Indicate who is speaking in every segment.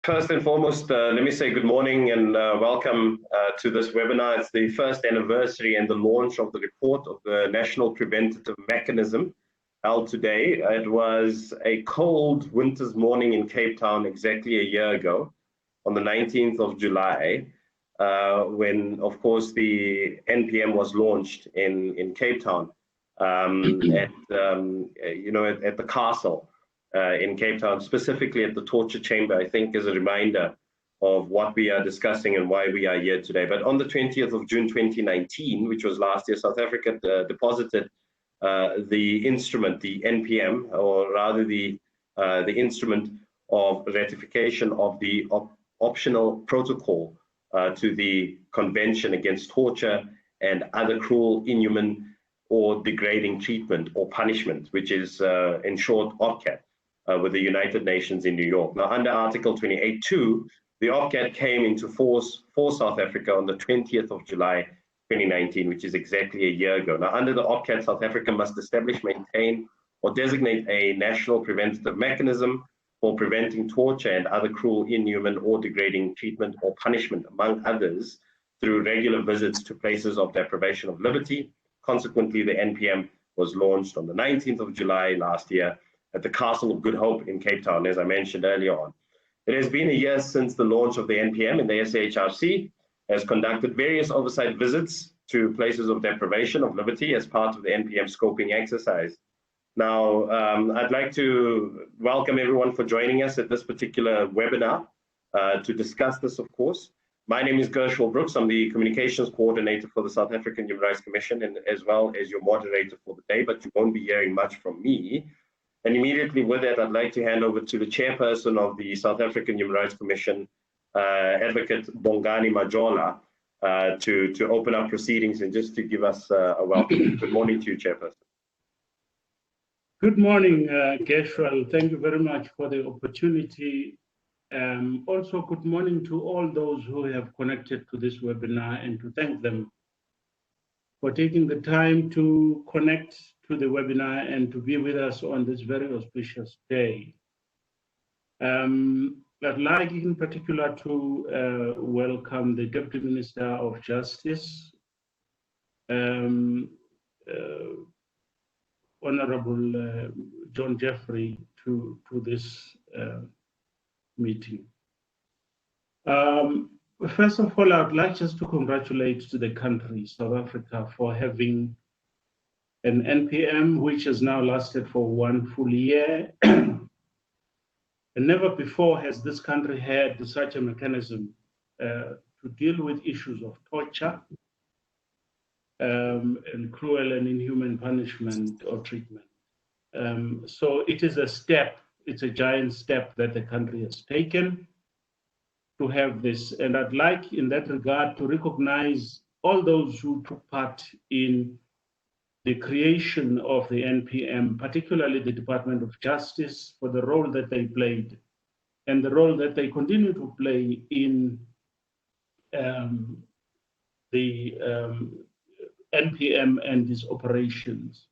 Speaker 1: First and foremost, let me say good morning and welcome to this webinar. It's the first anniversary and the launch of the report of the National Preventative Mechanism held today. It was a cold winter's morning in Cape Town exactly a year ago, on the 19th of July, when, of course, the NPM was launched in Cape Town at the castle. In Cape Town, specifically at the torture chamber, I think is a reminder of what we are discussing and why we are here today. But on the 20th of June 2019, which was last year, South Africa deposited the instrument, the NPM, or rather the instrument of ratification of the optional protocol to the Convention Against Torture and Other Cruel, Inhuman, or Degrading Treatment or Punishment, which is in short OPCAT. With the United Nations in New York. Now, under Article 28.2, the OPCAT came into force for South Africa on the 20th of July 2019, which is exactly a year ago. Now, under the OPCAT, South Africa must establish, maintain, or designate a national preventative mechanism for preventing torture and other cruel, inhuman, or degrading treatment or punishment, among others, through regular visits to places of deprivation of liberty. Consequently, the NPM was launched on the 19th of July last year at the Castle of Good Hope in Cape Town, as I mentioned earlier on. It has been a year since the launch of the NPM, and the SAHRC has conducted various oversight visits to places of deprivation of liberty as part of the NPM scoping exercise. Now, I'd like to welcome everyone for joining us at this particular webinar to discuss this, of course. My name is Gershwell Brooks. I'm the Communications Coordinator for the South African Human Rights Commission, and as well as your moderator for the day, but you won't be hearing much from me. And immediately with that, I'd like to hand over to the chairperson of the South African Human Rights Commission, Advocate Bongani Majola, to open up proceedings and just to give us a welcome. Good morning to you, chairperson.
Speaker 2: Good morning, Gershwell. Thank you very much for the opportunity. Also, good morning to all those who have connected to this webinar, and to thank them for taking the time to connect to the webinar and to be with us on this very auspicious day. I'd like in particular to welcome the Deputy Minister of Justice, Honorable John Jeffrey, to this meeting. First of all, I'd like just to congratulate the country, South Africa, for having an NPM which has now lasted for 1 full year. And never before has this country had such a mechanism to deal with issues of torture and cruel and inhuman punishment or treatment. So it is a step, it's a giant step that the country has taken to have this. And I'd like in that regard to recognize all those who took part in the creation of the NPM, particularly the Department of Justice, for the role that they played and the role that they continue to play in the NPM and its operations.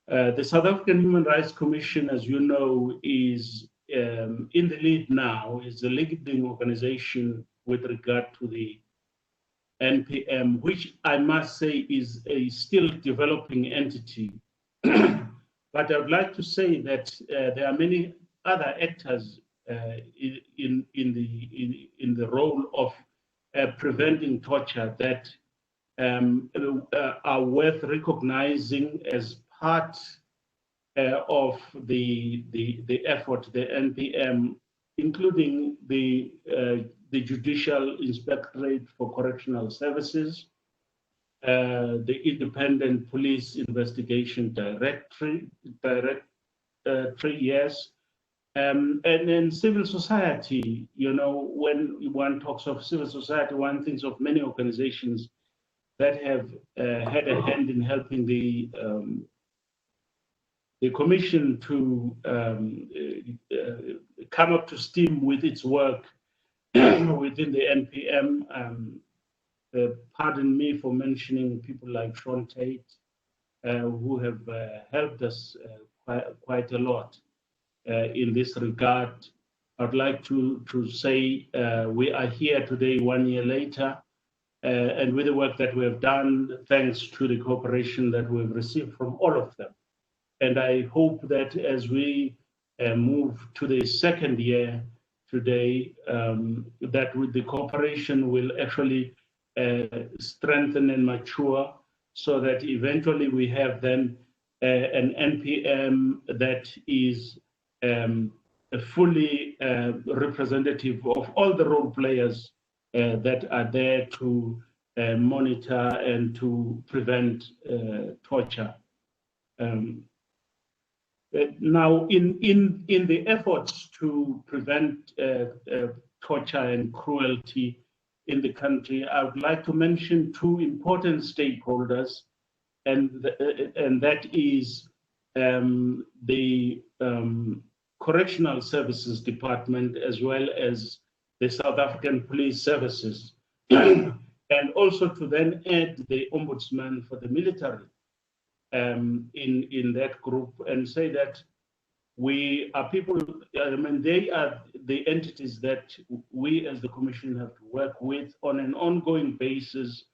Speaker 2: The South African Human Rights Commission, as you know, is in the lead now, is the leading organization with regard to the NPM, which I must say is a still developing entity. But I would like to say that there are many other actors in the role of preventing torture that are worth recognizing as part of the effort, the NPM, including the Judicial Inspectorate for Correctional Services, the Independent Police Investigation Directory, yes, and then civil society. You know, when one talks of civil society, one thinks of many organizations that have had a hand in helping the Commission to come up to steam with its work within the NPM. Pardon me for mentioning people like Sean Tate, who have helped us quite a lot in this regard. I'd like to say we are here today, 1 year later, and with the work that we have done, thanks to the cooperation that we've received from all of them. And I hope that as we move to the second year today, that with the cooperation will actually strengthen and mature, so that eventually we have then an NPM that is fully representative of all the role players that are there to monitor and to prevent torture. Now, in the efforts to prevent torture and cruelty in the country, I would like to mention two important stakeholders, and that is the Correctional Services Department, as well as the South African Police Services, and also to then add the Ombudsman for the military in that group, and say that we are people, I mean, they are the entities that we as the Commission have to work with on an ongoing basis,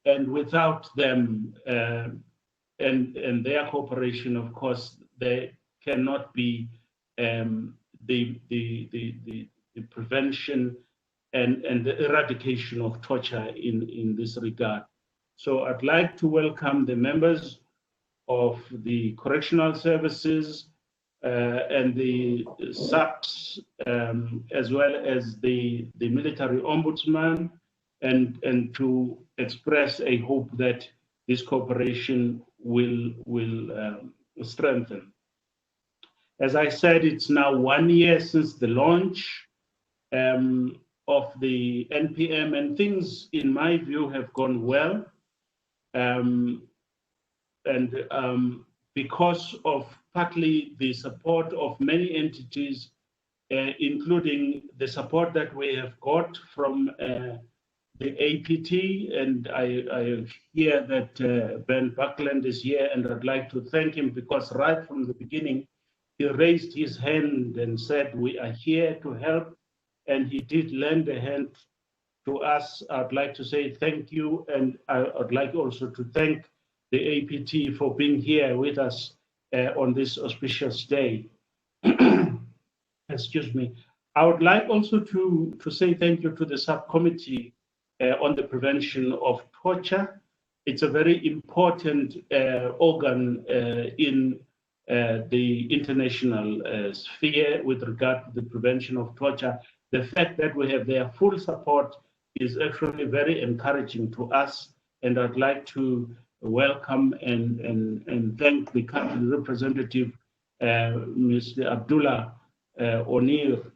Speaker 2: and without them and their cooperation, of course, there cannot be the prevention and the eradication of torture in this regard. So I'd like to welcome the members of the Correctional Services and the SAPs, as well as the Military Ombudsman, and to express a hope that this cooperation will strengthen. As I said, it's now 1 year since the launch of the NPM, and things, in my view, have gone well. Because of partly the support of many entities, including the support that we have got from the APT, and I hear that Ben Buckland is here, and I'd like to thank him, because right from the beginning, he raised his hand and said, we are here to help, and he did lend a hand to us. I'd like to say thank you, and I'd like also to thank the APT for being here with us on this auspicious day. Excuse me. I would like also to say thank you to the subcommittee on the prevention of torture. It's a very important organ in the international sphere with regard to the prevention of torture. The fact that we have their full support is actually very encouraging to us, and I'd like to welcome and thank the country representative, Mr. Abdullah Onir.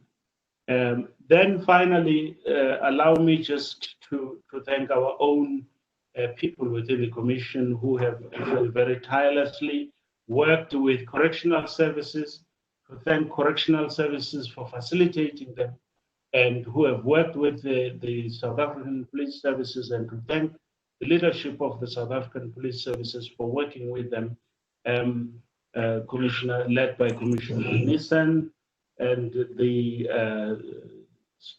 Speaker 2: Then finally, allow me just to thank our own people within the Commission who have actually very tirelessly worked with Correctional Services, to thank Correctional Services for facilitating them, and who have worked with the South African Police Services, and to thank the leadership of the South African Police Services for working with them, Commissioner, led by Commissioner Nissan, and the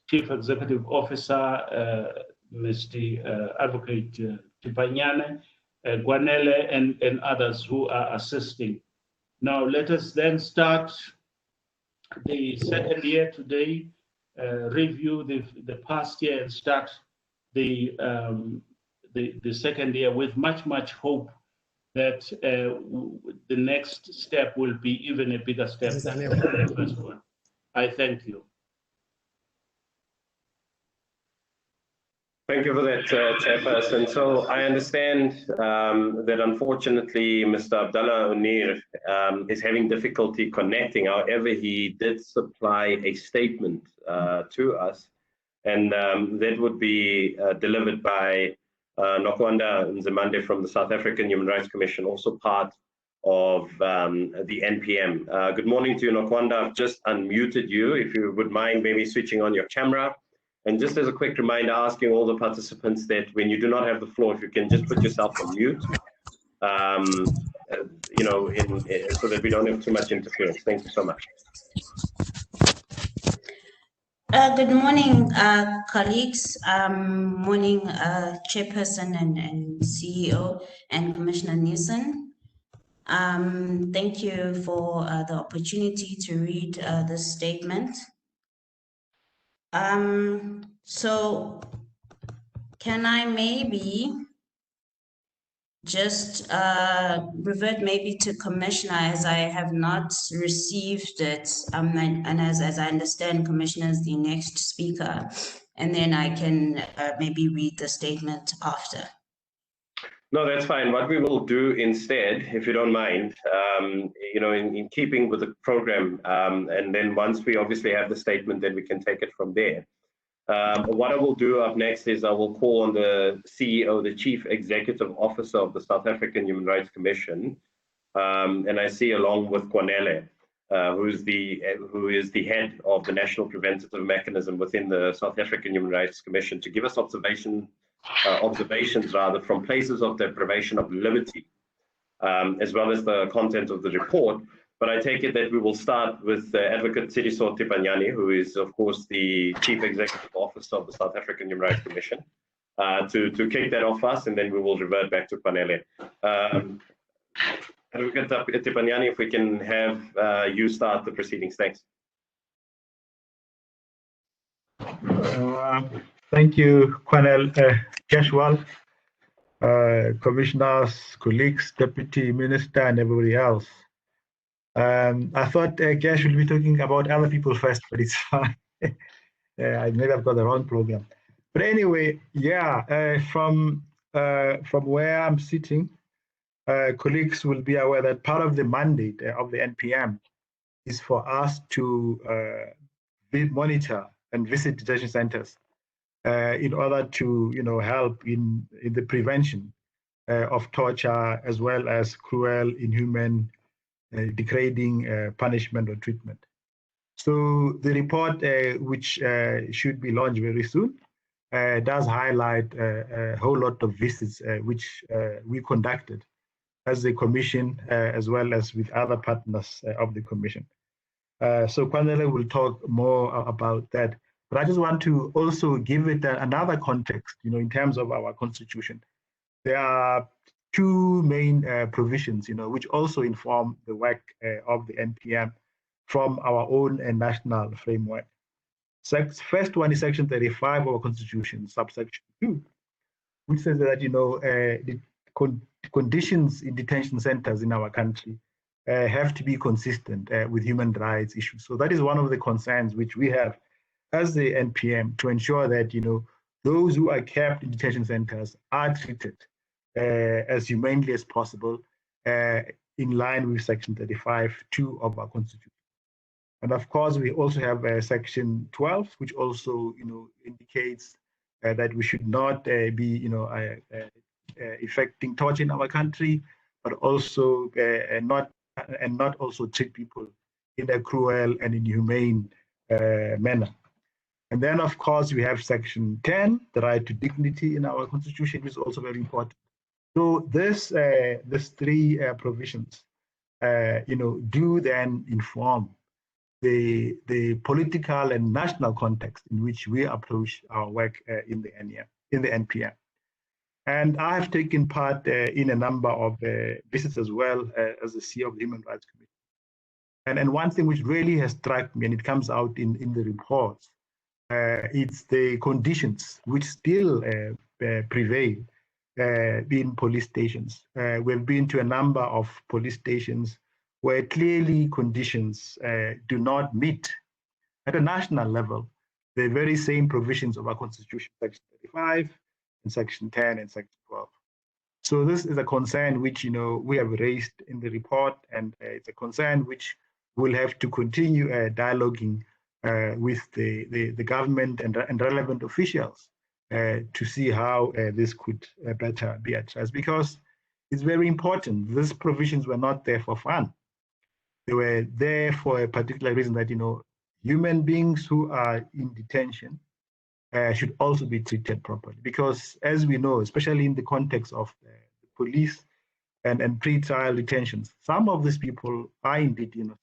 Speaker 2: Chief Executive Officer, Mr. Advocate Tipanyane, Gwanele, and others who are assisting. Now, let us then start the second year today, review the past year, and start the second year with much hope that the next step will be even a bigger step than the first one. I thank you.
Speaker 1: Thank you for that, Chairperson. So I understand that unfortunately Mr. Abdullah Onir is having difficulty connecting. However, he did supply a statement to us, and that would be delivered by Nokwanda Nzimande from the South African Human Rights Commission, also part of the NPM. Good morning to you, Nokwanda. I've just unmuted you. If you would mind maybe switching on your camera. And just as a quick reminder, asking all the participants that when you do not have the floor, if you can just put yourself on mute, you know, so that we don't have too much interference. Thank you so much.
Speaker 3: Good morning, colleagues. Morning, Chairperson and CEO and Commissioner Nielsen. Thank you for the opportunity to read this statement. So can I maybe just revert maybe to Commissioner, as I have not received it, and as I understand, Commissioner is the next speaker, and then I can maybe read the statement after.
Speaker 1: No, that's fine. What we will do instead, if you don't mind, in keeping with the program, and then once we obviously have the statement, then we can take it from there. What I will do up next is I will call on the CEO, the Chief Executive Officer of the South African Human Rights Commission, and I see along with Kwanele, who is the head of the National Preventative Mechanism within the South African Human Rights Commission, to give us observations from places of deprivation of liberty, as well as the content of the report. But I take it that we will start with Advocate Sidiso Tipanyani, who is, of course, the Chief Executive Officer of the South African Human Rights Commission, to kick that off us, and then we will revert back to Kwanele. Advocate Tipanyani, if we can have you start the proceedings. Thanks.
Speaker 4: Thank you, Kwanele Cashwell, commissioners, colleagues, deputy minister, and everybody else. I thought Cash will be talking about other people first, but it's fine. Maybe I've got the wrong program. But anyway, yeah, from where I'm sitting, colleagues will be aware that part of the mandate of the NPM is for us to monitor and visit detention centers in order to, help in the prevention of torture, as well as cruel, inhuman, degrading punishment or treatment. So the report, which should be launched very soon, does highlight a whole lot of visits which we conducted as the Commission, as well as with other partners of the Commission. So Kwanele will talk more about that. But I just want to also give it another context, in terms of our Constitution. There are two main provisions, which also inform the work of the NPM from our own national framework. First one is Section 35 of our Constitution, subsection 2, which says that, the conditions in detention centers in our country have to be consistent with human rights issues. So that is one of the concerns which we have as the NPM, to ensure that, those who are kept in detention centers are treated as humanely as possible, in line with Section 35(2) of our Constitution. And of course, we also have Section 12, which also, indicates that we should not be, effecting torture in our country, but also not also treat people in a cruel and inhumane manner. And then, of course, we have Section 10, the right to dignity in our Constitution, which is also very important. So this three provisions, do then inform the political and national context in which we approach our work in the NPM. And I have taken part in a number of visits as well as the CEO of the Human Rights Commission. And one thing which really has struck me, and it comes out in the reports, it's the conditions which still prevail in police stations. We've been to a number of police stations where clearly conditions do not meet at a national level the very same provisions of our Constitution, Section 35 and Section 10 and Section 12. So this is a concern which we have raised in the report, and it's a concern which we'll have to continue dialoguing with the government and relevant officials to see how this could better be addressed, because it's very important. These provisions were not there for fun. They were there for a particular reason, that human beings who are in detention should also be treated properly. Because as we know, especially in the context of the police and pre-trial detentions, some of these people are indeed innocent.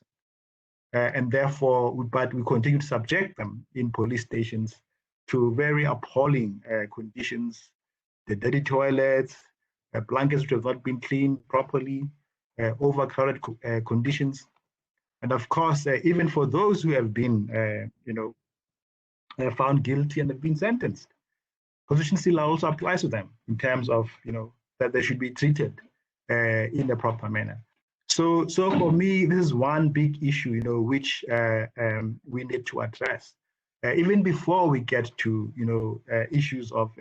Speaker 4: and therefore, but we continue to subject them in police stations to very appalling conditions, the dirty toilets, blankets which have not been cleaned properly, overcrowded conditions. And of course, even for those who have been, found guilty and have been sentenced, constitution still also applies to them in terms of, that they should be treated in a proper manner. So for me, this is one big issue, which we need to address, even before we get to, issues of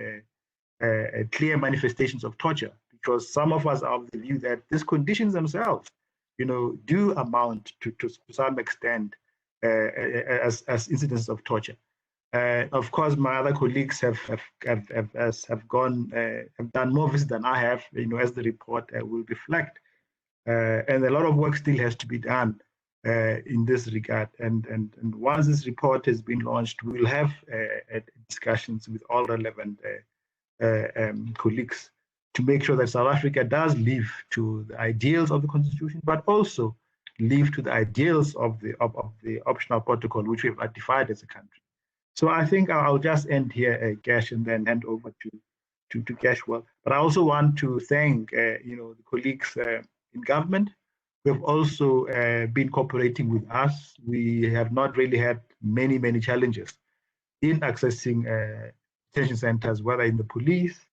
Speaker 4: clear manifestations of torture, because some of us are of the view that these conditions themselves, do amount to some extent as incidents of torture. Of course, my other colleagues have done more visits than I have, as the report will reflect, and a lot of work still has to be done in this regard. And once this report has been launched, we'll have discussions with all relevant colleagues to make sure that South Africa does live to the ideals of the Constitution, but also live to the ideals of the optional protocol, which we've ratified as a country. So I think I'll just end here, Gash, and then hand over to Gashwell. But I also want to thank the colleagues in government who have also been cooperating with us. We have not really had many challenges in accessing detention centers, whether in the police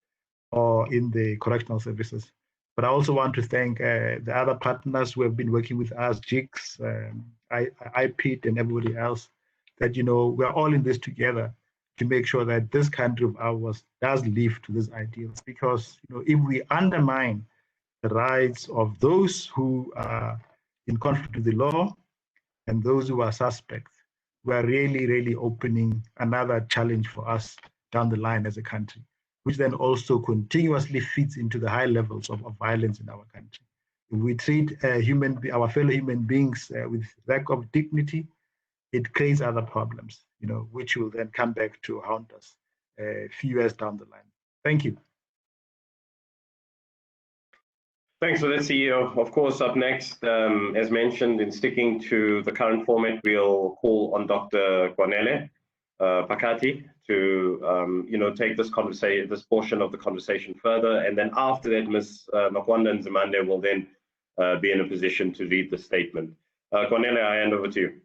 Speaker 4: or in the correctional services. But I also want to thank the other partners who have been working with us, JICS, IPIT, and everybody else, that, we're all in this together to make sure that this country of ours does live to these ideals. Because, if we undermine the rights of those who are in conflict with the law and those who are suspects, we are really opening another challenge for us down the line as a country, which then also continuously feeds into the high levels of violence in our country. If we treat our fellow human beings with lack of dignity, it creates other problems, which will then come back to haunt us a few years down the line. Thank you.
Speaker 1: Thanks for that, CEO. Of course, up next, as mentioned, in sticking to the current format, we'll call on Dr. Kwanele Pakati to, take this portion of the conversation further. And then after that, Ms. Makwanda Nzimande will then be in a position to read the statement. Kwanele, I hand over to you.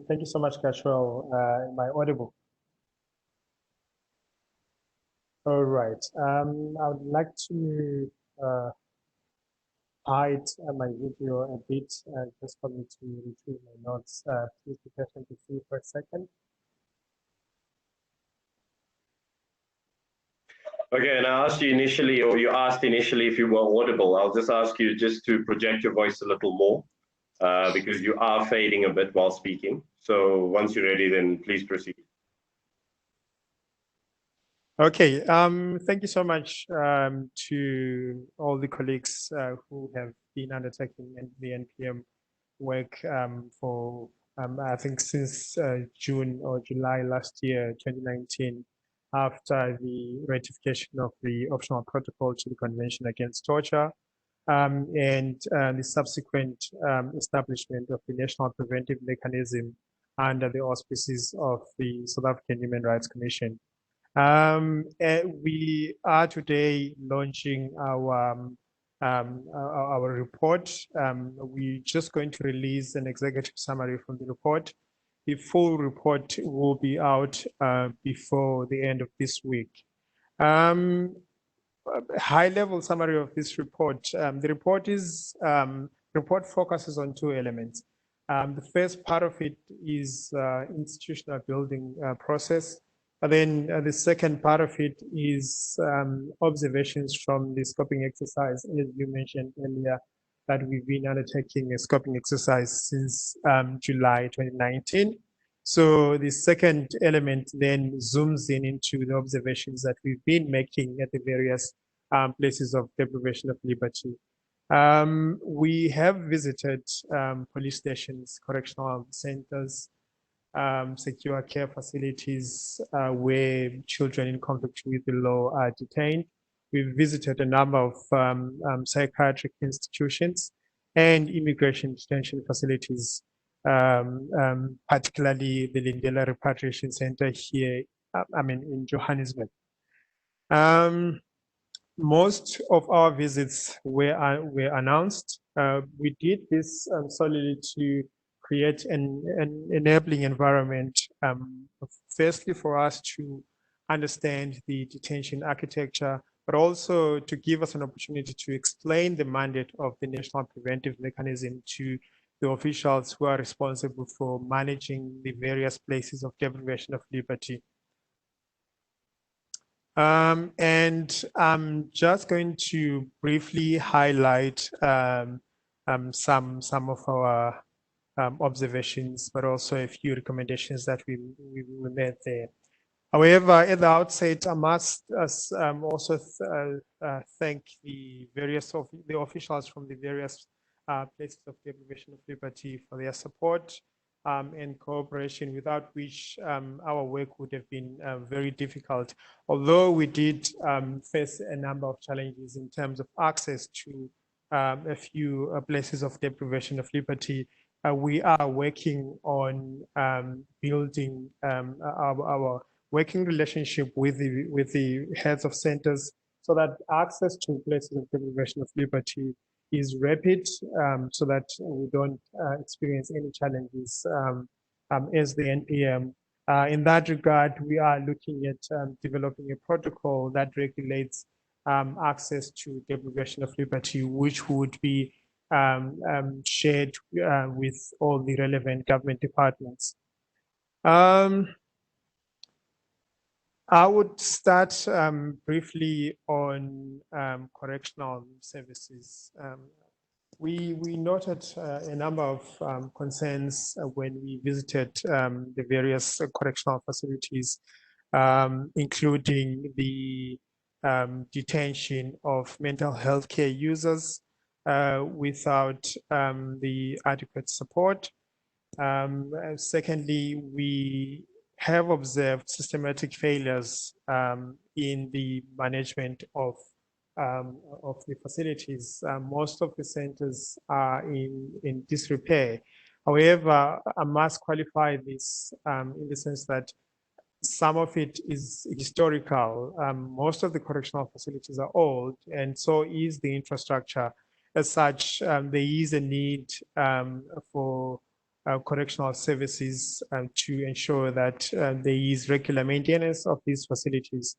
Speaker 5: Thank you so much, Cashwell. Am I audible? All right. I would like to hide my video a bit, just for me to retrieve my notes. Please be patient with me for a second.
Speaker 1: Okay, and I asked you initially, or you asked initially if you were audible. I'll just ask you just to project your voice a little more, because you are fading a bit while speaking. So once you're ready, then please proceed.
Speaker 5: Okay, thank you so much to all the colleagues who have been undertaking the NPM work for, I think, since June or July last year, 2019, after the ratification of the optional protocol to the Convention Against Torture, and the subsequent establishment of the National Preventive Mechanism under the auspices of the South African Human Rights Commission. We are today launching our report. We're just going to release an executive summary from the report. The full report will be out before the end of this week. High-level summary of this report. The report focuses on two elements. The first part of it is institutional building process. And then the second part of it is observations from the scoping exercise, as you mentioned earlier, that we've been undertaking a scoping exercise since July 2019. So the second element then zooms into the observations that we've been making at the various places of deprivation of liberty. We have visited police stations, correctional centers, secure care facilities where children in conflict with the law are detained. We've visited a number of psychiatric institutions, and immigration detention facilities, particularly the Lindela Repatriation Center here, in Johannesburg. Most of our visits were announced. We did this solely to create an enabling environment, firstly for us to understand the detention architecture, but also to give us an opportunity to explain the mandate of the National Preventive Mechanism to the officials who are responsible for managing the various places of deprivation of liberty. And I'm just going to briefly highlight some of our observations, but also a few recommendations that we made there. However, at the outset, I must also thank the various the officials from the various places of deprivation of liberty for their support and cooperation, without which our work would have been very difficult. Although we did face a number of challenges in terms of access to a few places of deprivation of liberty, we are working on building our working relationship with the heads of centers so that access to places of deprivation of liberty is rapid, so that we don't experience any challenges as the NPM. In that regard, we are looking at developing a protocol that regulates access to deprivation of liberty, which would be shared with all the relevant government departments. I would start briefly on correctional services. We noted a number of concerns when we visited the various correctional facilities, including the detention of mental health care users without the adequate support. Secondly, we have observed systematic failures in the management of the facilities. Most of the centers are in disrepair. However, I must qualify this in the sense that some of it is historical. Most of the correctional facilities are old, and so is the infrastructure. As such, there is a need for correctional services to ensure that there is regular maintenance of these facilities.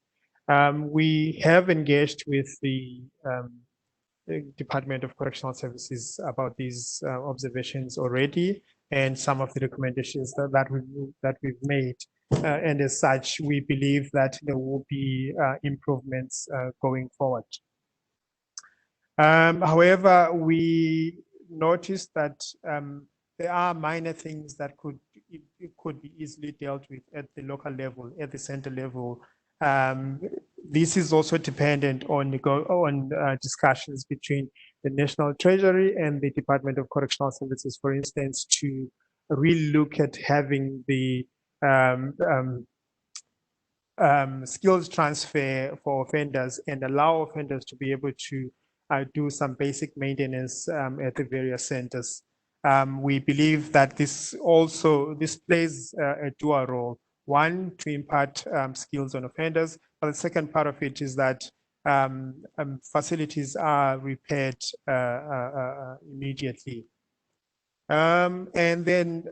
Speaker 5: We have engaged with the Department of Correctional Services about these observations already, and some of the recommendations that we've made. And as such, we believe that there will be improvements going forward. However, we noticed that there are minor things that could be easily dealt with at the local level, at the center level. This is also dependent on discussions between the National Treasury and the Department of Correctional Services, for instance, to really look at having the skills transfer for offenders and allow offenders to be able to do some basic maintenance at the various centers. We believe that this plays a dual role. One, to impart skills on offenders, but the second part of it is that facilities are repaired immediately. And then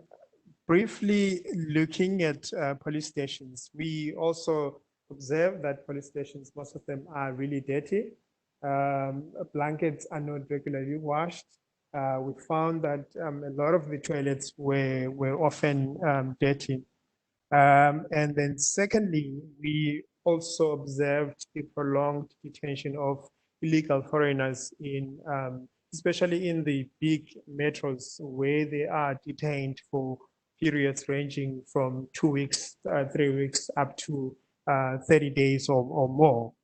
Speaker 5: briefly looking at police stations, we also observe that police stations, most of them are really dirty. Blankets are not regularly washed. We found that a lot of the toilets were often dirty. And then secondly, we also observed the prolonged detention of illegal foreigners especially in the big metros, where they are detained for periods ranging from 2 weeks, 3 weeks, up to 30 days or more.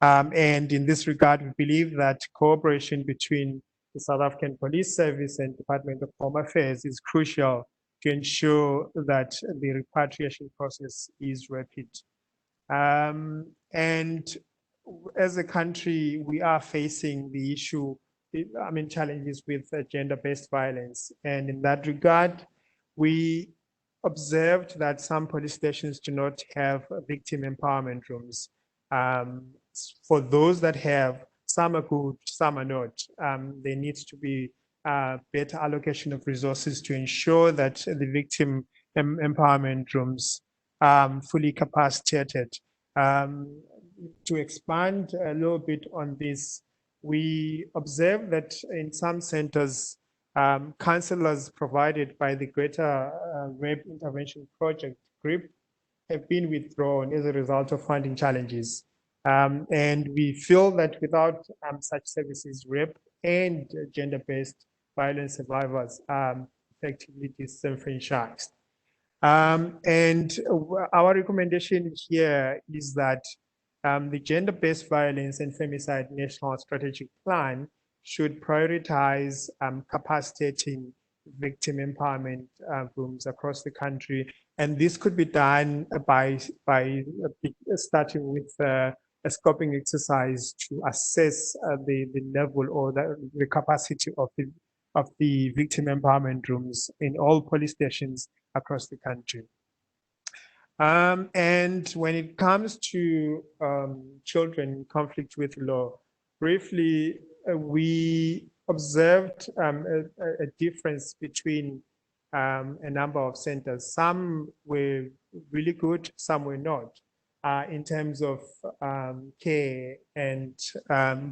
Speaker 5: And in this regard, we believe that cooperation between the South African Police Service and Department of Home Affairs is crucial to ensure that the repatriation process is rapid. And as a country, we are facing the issue challenges with gender-based violence. And in that regard, we observed that some police stations do not have victim empowerment rooms. For those that have, some are good, some are not. There needs to be better allocation of resources to ensure that the victim empowerment rooms fully capacitated. To expand a little bit on this, we observe that in some centers, counselors provided by the Greater Rape Intervention Project group have been withdrawn as a result of funding challenges. And we feel that without such services, rape and gender-based violence survivors are effectively disenfranchised. And our recommendation here is that the Gender-Based Violence and Femicide National Strategic Plan should prioritize capacitating victim empowerment rooms across the country. And this could be done by starting with a scoping exercise to assess the level or the capacity of the victim empowerment rooms in all police stations across the country. And when it comes to children in conflict with law, briefly, we observed a difference between a number of centers. Some were really good, some were not, in terms of care and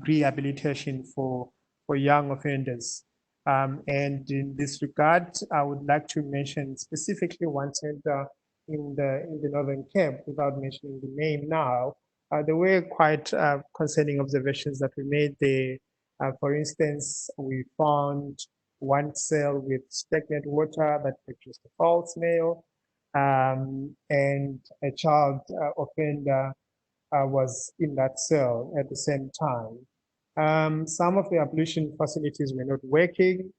Speaker 5: rehabilitation for young offenders. And in this regard, I would like to mention specifically one center in the Northern Cape, without mentioning the name now. There were quite concerning observations that we made there. For instance, we found one cell with stagnant water that produced a foul smell, and a child offender was in that cell at the same time. Some of the ablution facilities were not working,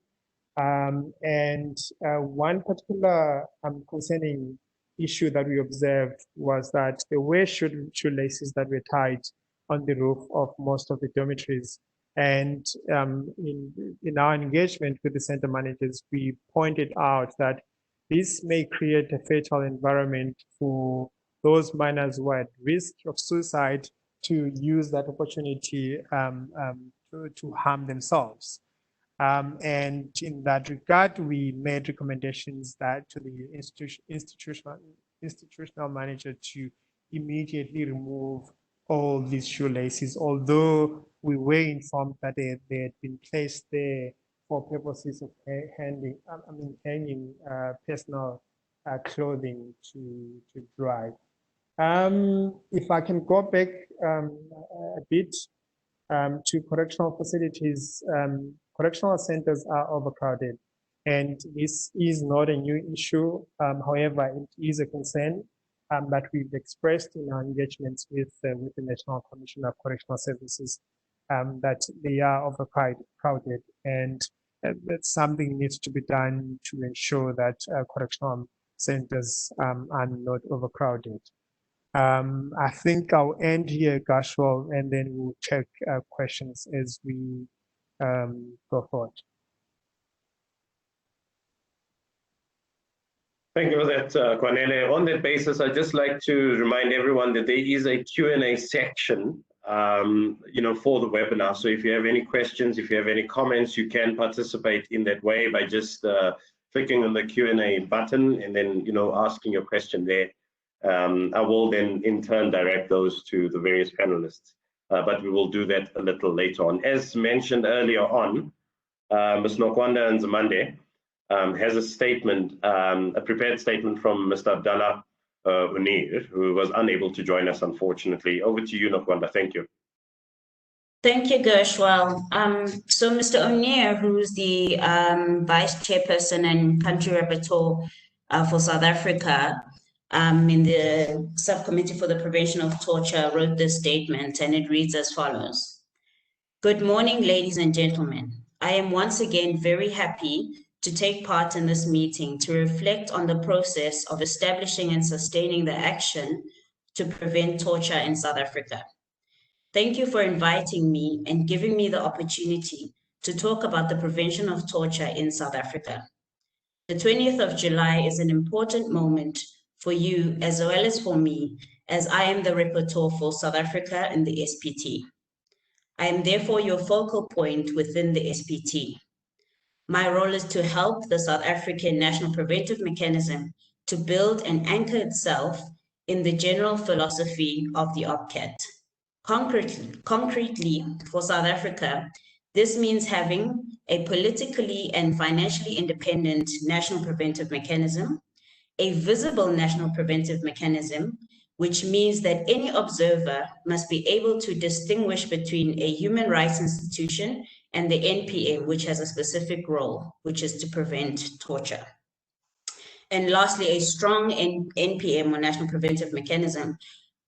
Speaker 5: and one particular concerning issue that we observed was that there were shoelaces that were tied on the roof of most of the dormitories. And in our engagement with the center managers, we pointed out that this may create a fatal environment for those minors who are at risk of suicide to use that opportunity to harm themselves. And in that regard, we made recommendations that to the institutional manager to immediately remove all these shoelaces, although we were informed that they had been placed there for purposes of hanging personal clothing to dry. If I can go back a bit to correctional facilities, correctional centers are overcrowded, and this is not a new issue. However, it is a concern that we've expressed in our engagements with the National Commission of Correctional Services, that they are overcrowded, and that something needs to be done to ensure that correctional centers are not overcrowded. I think I'll end here, Gashwal, and then we'll check questions as we go forward.
Speaker 1: Thank you for that, Kwanele. On that basis, I'd just like to remind everyone that there is a Q&A section, for the webinar. So if you have any questions, if you have any comments, you can participate in that way by just clicking on the Q&A button and then, asking your question there. I will then in turn direct those to the various panelists, but we will do that a little later on. As mentioned earlier on, Ms. Nokwanda Nzimande has a statement, a prepared statement from Mr. Abdallah Unir, who was unable to join us, unfortunately. Over to you, Nokwanda. Thank you.
Speaker 3: Thank you, Gershwell. So Mr. Unir, who's the Vice Chairperson and Country Rapporteur for South Africa, in the Subcommittee for the Prevention of Torture, wrote this statement, and it reads as follows. Good morning, ladies and gentlemen. I am once again very happy to take part in this meeting to reflect on the process of establishing and sustaining the action to prevent torture in South Africa. Thank you for inviting me and giving me the opportunity to talk about the prevention of torture in South Africa. The 20th of July is an important moment for you as well as for me, as I am the rapporteur for South Africa and the SPT. I am therefore your focal point within the SPT. My role is to help the South African National Preventive Mechanism to build and anchor itself in the general philosophy of the OPCAT. Concretely, for South Africa, this means having a politically and financially independent national preventive mechanism, a visible national preventive mechanism, which means that any observer must be able to distinguish between a human rights institution and the NPM, which has a specific role, which is to prevent torture. And lastly, a strong NPM or National Preventive Mechanism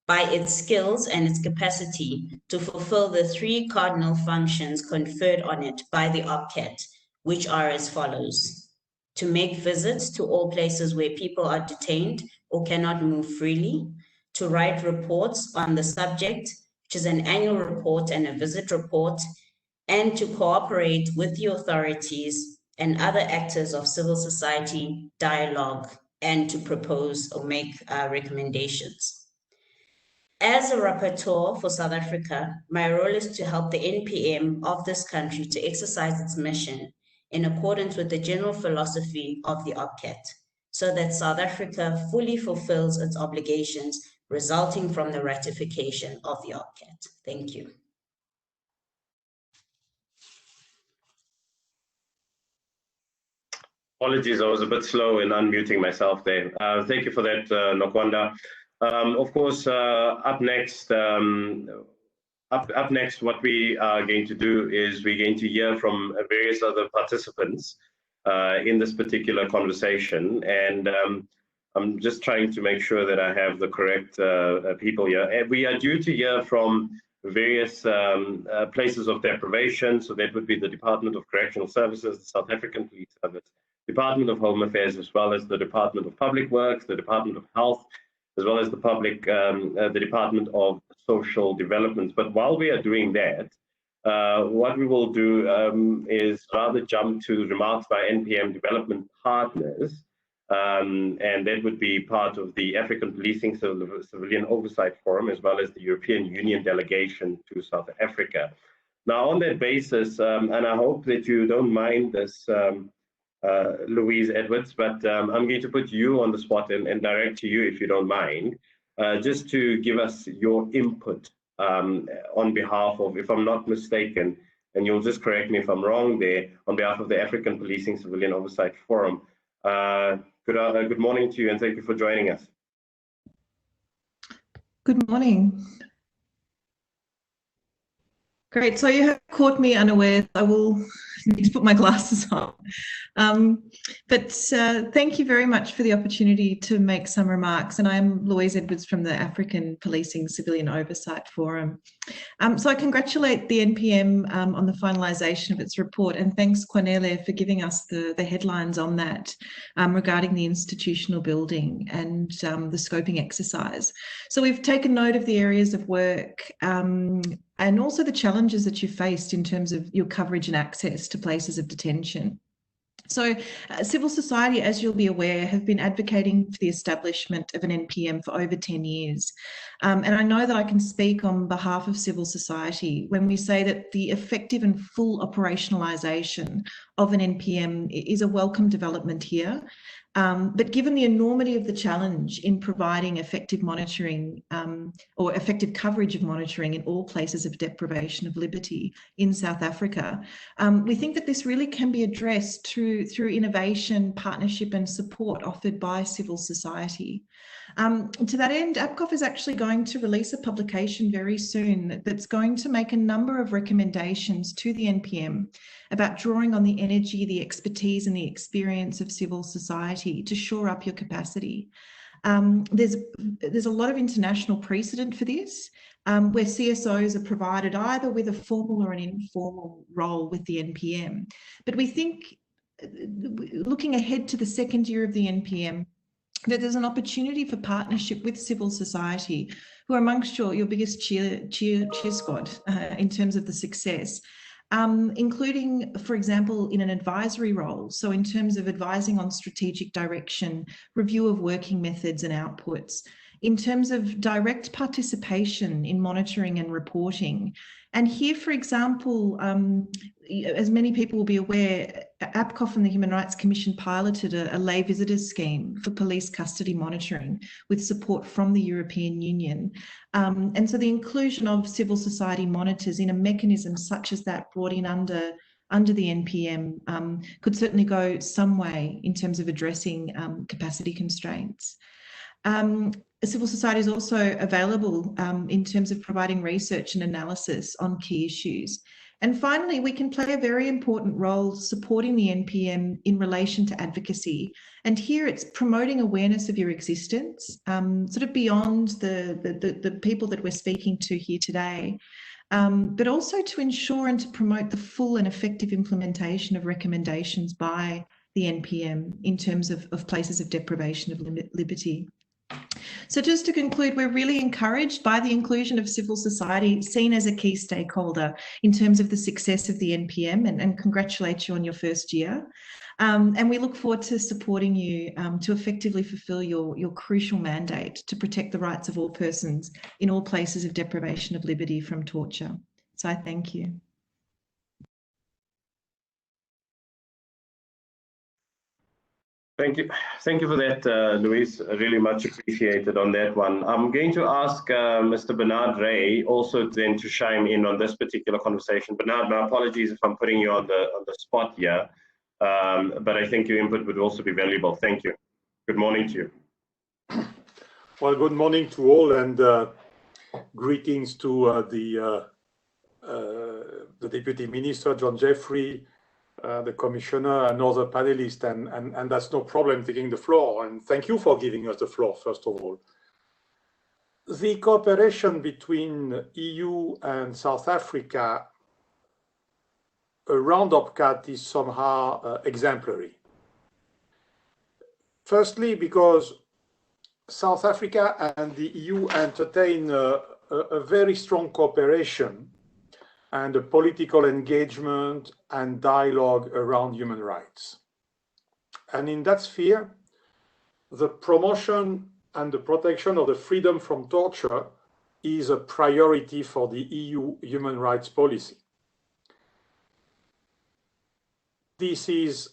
Speaker 3: by its skills and its capacity to fulfill the three cardinal functions conferred on it by the OPCAT, which are as follows: to make visits to all places where people are detained or cannot move freely, to write reports on the subject, which is an annual report and a visit report, and to cooperate with the authorities and other actors of civil society dialogue, and to propose or make recommendations. As a rapporteur for South Africa, my role is to help the NPM of this country to exercise its mission in accordance with the general philosophy of the OPCAT, so that South Africa fully fulfills its obligations resulting from the ratification of the OPCAT. Thank you.
Speaker 1: Apologies, I was a bit slow in unmuting myself there. Thank you for that, Nokwanda. Of course, up next, what we are going to do is we're going to hear from various other participants in this particular conversation, and I'm just trying to make sure that I have the correct people here. And we are due to hear from various places of deprivation, so that would be the Department of Correctional Services, the South African Police Service, Department of Home Affairs, as well as the Department of Public Works, the Department of Health, as well as the Department of Social Development. But while we are doing that, what we will do is rather jump to remarks by NPM development partners, and that would be part of the African Policing Civilian Oversight Forum, as well as the European Union delegation to South Africa. Now, on that basis, and I hope that you don't mind this, Louise Edwards, but I'm going to put you on the spot and direct to you, if you don't mind, just to give us your input on behalf of, if I'm not mistaken, and you'll just correct me if I'm wrong there, on behalf of the African Policing Civilian Oversight Forum. Good morning to you, and thank you for joining us.
Speaker 6: Good morning. Great, so you have caught me unaware. I will need to put my glasses on. But thank you very much for the opportunity to make some remarks. And I'm Louise Edwards from the African Policing Civilian Oversight Forum. So I congratulate the NPM on the finalisation of its report, and thanks Cornelia for giving us the headlines on that regarding the institutional building and the scoping exercise. So we've taken note of the areas of work and also the challenges that you faced in terms of your coverage and access to places of detention. So civil society, as you'll be aware, have been advocating for the establishment of an NPM for over 10 years. And I know that I can speak on behalf of civil society when we say that the effective and full operationalisation of an NPM is a welcome development here. But given the enormity of the challenge in providing effective monitoring or effective coverage of monitoring in all places of deprivation of liberty in South Africa, we think that this really can be addressed through innovation, partnership and support offered by civil society. To that end, APCOF is actually going to release a publication very soon that's going to make a number of recommendations to the NPM about drawing on the energy, the expertise and the experience of civil society to shore up your capacity. There's a lot of international precedent for this, where CSOs are provided either with a formal or an informal role with the NPM. But we think, looking ahead to the second year of the NPM, that there's an opportunity for partnership with civil society, who are amongst your biggest cheer squad in terms of the success, including, for example, in an advisory role. So in terms of advising on strategic direction, review of working methods and outputs, in terms of direct participation in monitoring and reporting. And here, for example, as many people will be aware, APCOF and the Human Rights Commission piloted a lay visitors scheme for police custody monitoring with support from the European Union. And so the inclusion of civil society monitors in a mechanism such as that brought in under the NPM could certainly go some way in terms of addressing capacity constraints. Civil society is also available in terms of providing research and analysis on key issues. And finally, we can play a very important role supporting the NPM in relation to advocacy. And here it's promoting awareness of your existence, sort of beyond the people that we're speaking to here today, but also to ensure and to promote the full and effective implementation of recommendations by the NPM in terms of places of deprivation of liberty. So just to conclude, we're really encouraged by the inclusion of civil society, seen as a key stakeholder in terms of the success of the NPM, and congratulate you on your first year. And we look forward to supporting you to effectively fulfill your crucial mandate to protect the rights of all persons in all places of deprivation of liberty from torture. So I thank you.
Speaker 1: Thank you for that, Louise. Really much appreciated on that one. I'm going to ask Mr. Bernard Ray also then to chime in on this particular conversation. Bernard, my apologies if I'm putting you on the spot here, but I think your input would also be valuable. Thank you. Good morning to you.
Speaker 7: Well, good morning to all, and greetings to the Deputy Minister, John Jeffrey, the Commissioner, and other panelists, and that's no problem taking the floor. And thank you for giving us the floor, first of all. The cooperation between EU and South Africa around OPCAT is somehow exemplary. Firstly, because South Africa and the EU entertain a very strong cooperation and a political engagement and dialogue around human rights. And in that sphere, the promotion and the protection of the freedom from torture is a priority for the EU human rights policy. This is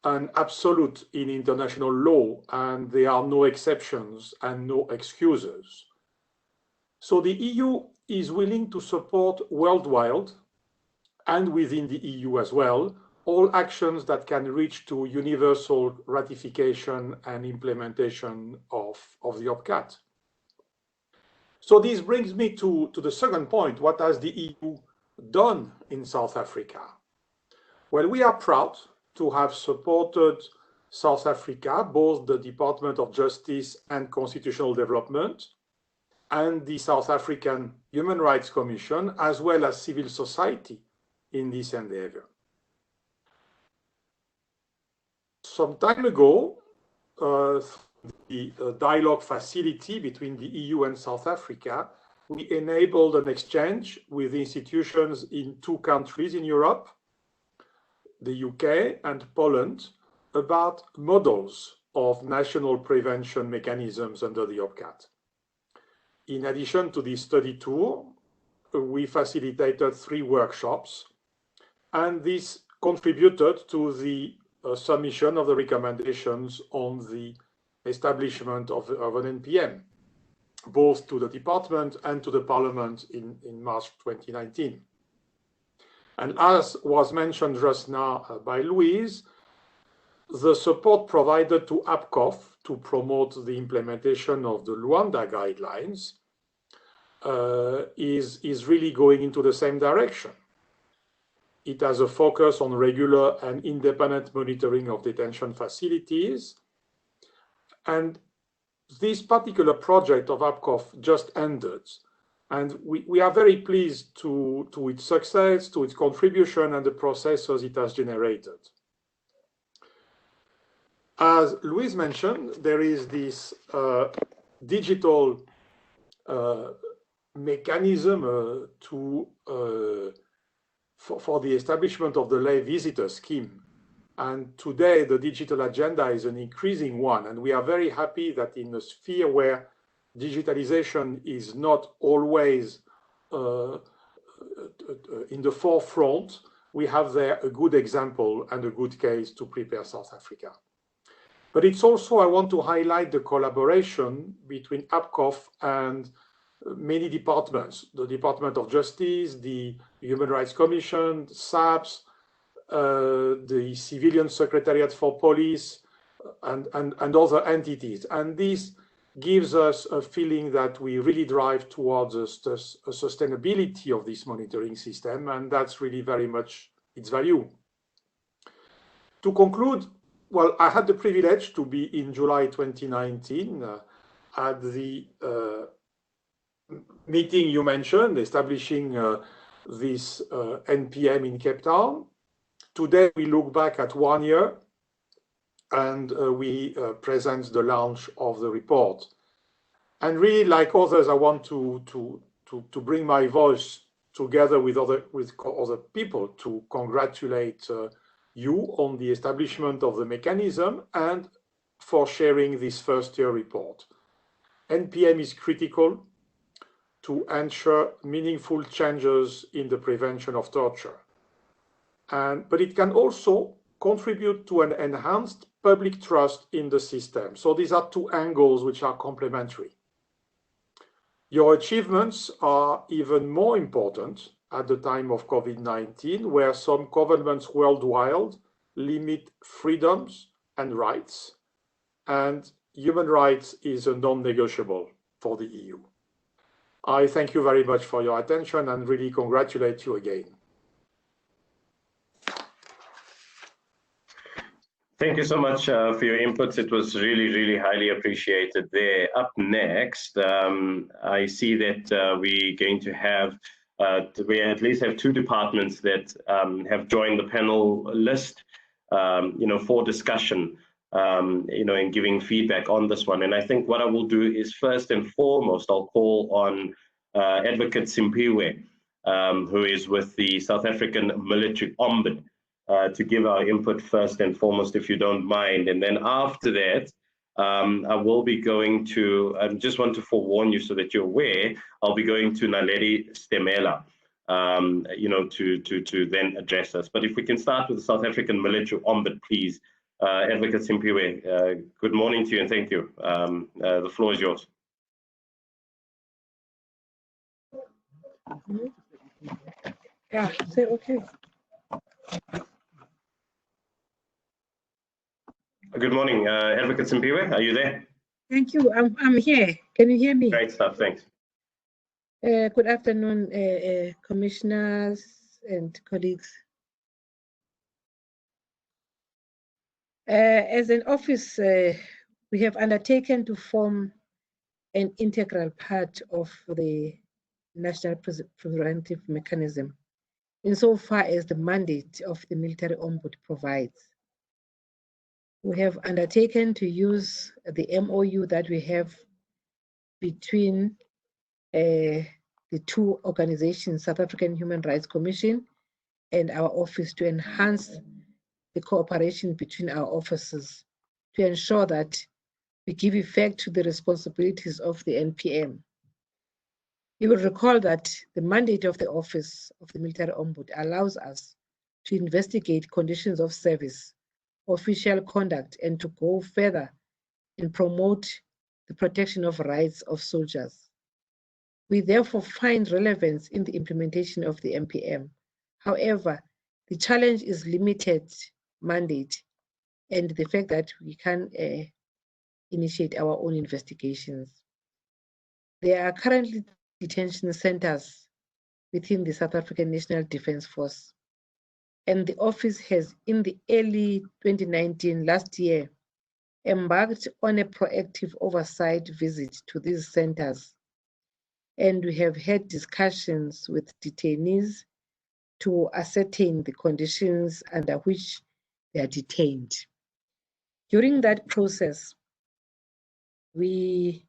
Speaker 7: an absolute in international law, and there are no exceptions and no excuses. So the EU is willing to support worldwide and within the EU as well, all actions that can reach to universal ratification and implementation of the OPCAT. So this brings me to the second point. What has the EU done in South Africa? Well, we are proud to have supported South Africa, both the Department of Justice and Constitutional Development, and the South African Human Rights Commission, as well as civil society in this endeavor. Some time ago, the dialogue facility between the EU and South Africa, we enabled an exchange with institutions in 2 countries in Europe, the UK and Poland, about models of national prevention mechanisms under the OPCAT. In addition to this study tour, we facilitated 3 workshops, and this contributed to the submission of the recommendations on the establishment of an NPM, both to the department and to the parliament in March 2019. And as was mentioned just now by Louise, the support provided to APCOF to promote the implementation of the Luanda guidelines is really going into the same direction. It has a focus on regular and independent monitoring of detention facilities. And this particular project of APCOF just ended. And we are very pleased to its success, to its contribution, and the processes it has generated. As Louise mentioned, there is this digital mechanism to for the establishment of the lay visitor scheme. And today, the digital agenda is an increasing one. And we are very happy that in a sphere where digitalization is not always in the forefront, we have there a good example and a good case to prepare South Africa. But it's also, I want to highlight the collaboration between APCOF and many departments, the Department of Justice, the Human Rights Commission, SAPS, the Civilian Secretariat for Police, and other entities. And this gives us a feeling that we really drive towards a sustainability of this monitoring system, and that's really very much its value. To conclude, well, I had the privilege to be in July 2019 at the meeting you mentioned, establishing this NPM in Cape Town. Today, we look back at 1 year and we present the launch of the report. And really, like others, I want to bring my voice together with other people to congratulate you on the establishment of the mechanism and for sharing this first year report. NPM is critical to ensure meaningful changes in the prevention of torture. But it can also contribute to an enhanced public trust in the system. So these are two angles which are complementary. Your achievements are even more important at the time of COVID-19, where some governments worldwide limit freedoms and rights, and human rights is a non-negotiable for the EU. I thank you very much for your attention and really congratulate you again.
Speaker 1: Thank you so much for your inputs. It was really, really highly appreciated there. Up next, I see that we're going to have, we at least have two departments that have joined the panel list, for discussion, and giving feedback on this one. And I think what I will do is first and foremost, I'll call on Advocate Simpiwe, who is with the South African Military Ombudsman, to give our input first and foremost, if you don't mind. And then after that, I will be going to, I just want to forewarn you so that you're aware, I'll be going to Naledi Stemela, to then address us. But if we can start with the South African Military Ombudsman, please. Advocate Simpiwe, good morning to you and thank you. The floor is yours.
Speaker 8: Yeah, say okay.
Speaker 1: Good morning, Advocate Simpiwe, are you there?
Speaker 8: Thank you, I'm here. Can you hear me?
Speaker 1: Great stuff, thanks.
Speaker 8: Good afternoon, commissioners and colleagues. As an office, we have undertaken to form an integral part of the National Preventive Mechanism, insofar as the mandate of the Military Ombudsman provides. We have undertaken to use the MOU that we have between the two organizations, South African Human Rights Commission and our office, to enhance the cooperation between our offices to ensure that we give effect to the responsibilities of the NPM. You will recall that the mandate of the Office of the Military Ombudsman allows us to investigate conditions of service, official conduct, and to go further and promote the protection of rights of soldiers. We therefore find relevance in the implementation of the MPM. However, the challenge is limited mandate and the fact that we can initiate our own investigations. There are currently detention centers within the South African National Defence Force, and the office has, in the early 2019, last year, embarked on a proactive oversight visit to these centers. And we have had discussions with detainees to ascertain the conditions under which they are detained. During that process, there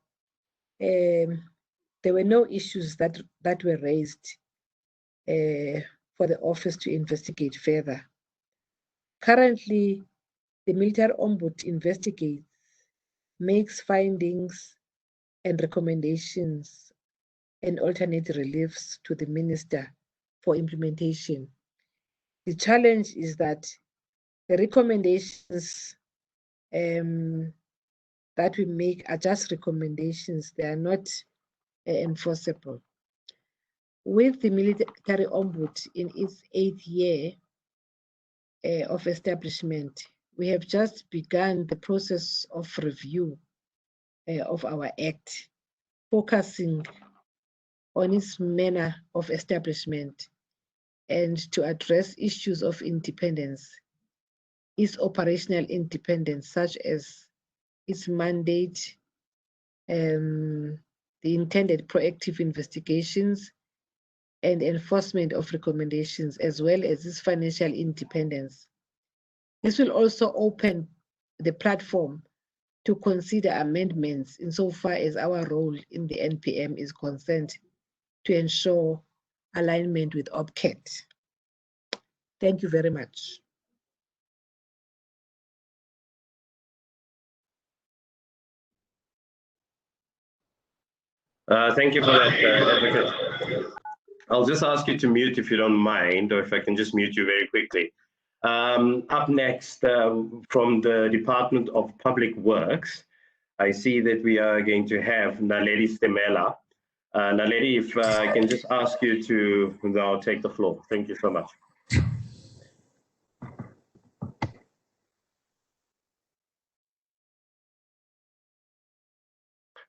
Speaker 8: were no issues that were raised for the office to investigate further. Currently, the military ombudsman investigates, makes findings and recommendations and alternate reliefs to the minister for implementation. The challenge is that the recommendations that we make are just recommendations, they are not enforceable. With the military ombudsman in its 8th year of establishment, we have just begun the process of review of our act, focusing on its manner of establishment and to address issues of independence, its operational independence, such as its mandate, the intended proactive investigations and enforcement of recommendations, as well as its financial independence. This will also open the platform to consider amendments insofar as our role in the NPM is concerned to ensure alignment with OPCAT. Thank you very much.
Speaker 1: Thank you for that, Advocate. I'll just ask you to mute if you don't mind, or if I can just mute you very quickly. Up next, from the Department of Public Works, I see that we are going to have Naledi Stemela. Naledi, if I can just ask you to now take the floor. Thank you so much.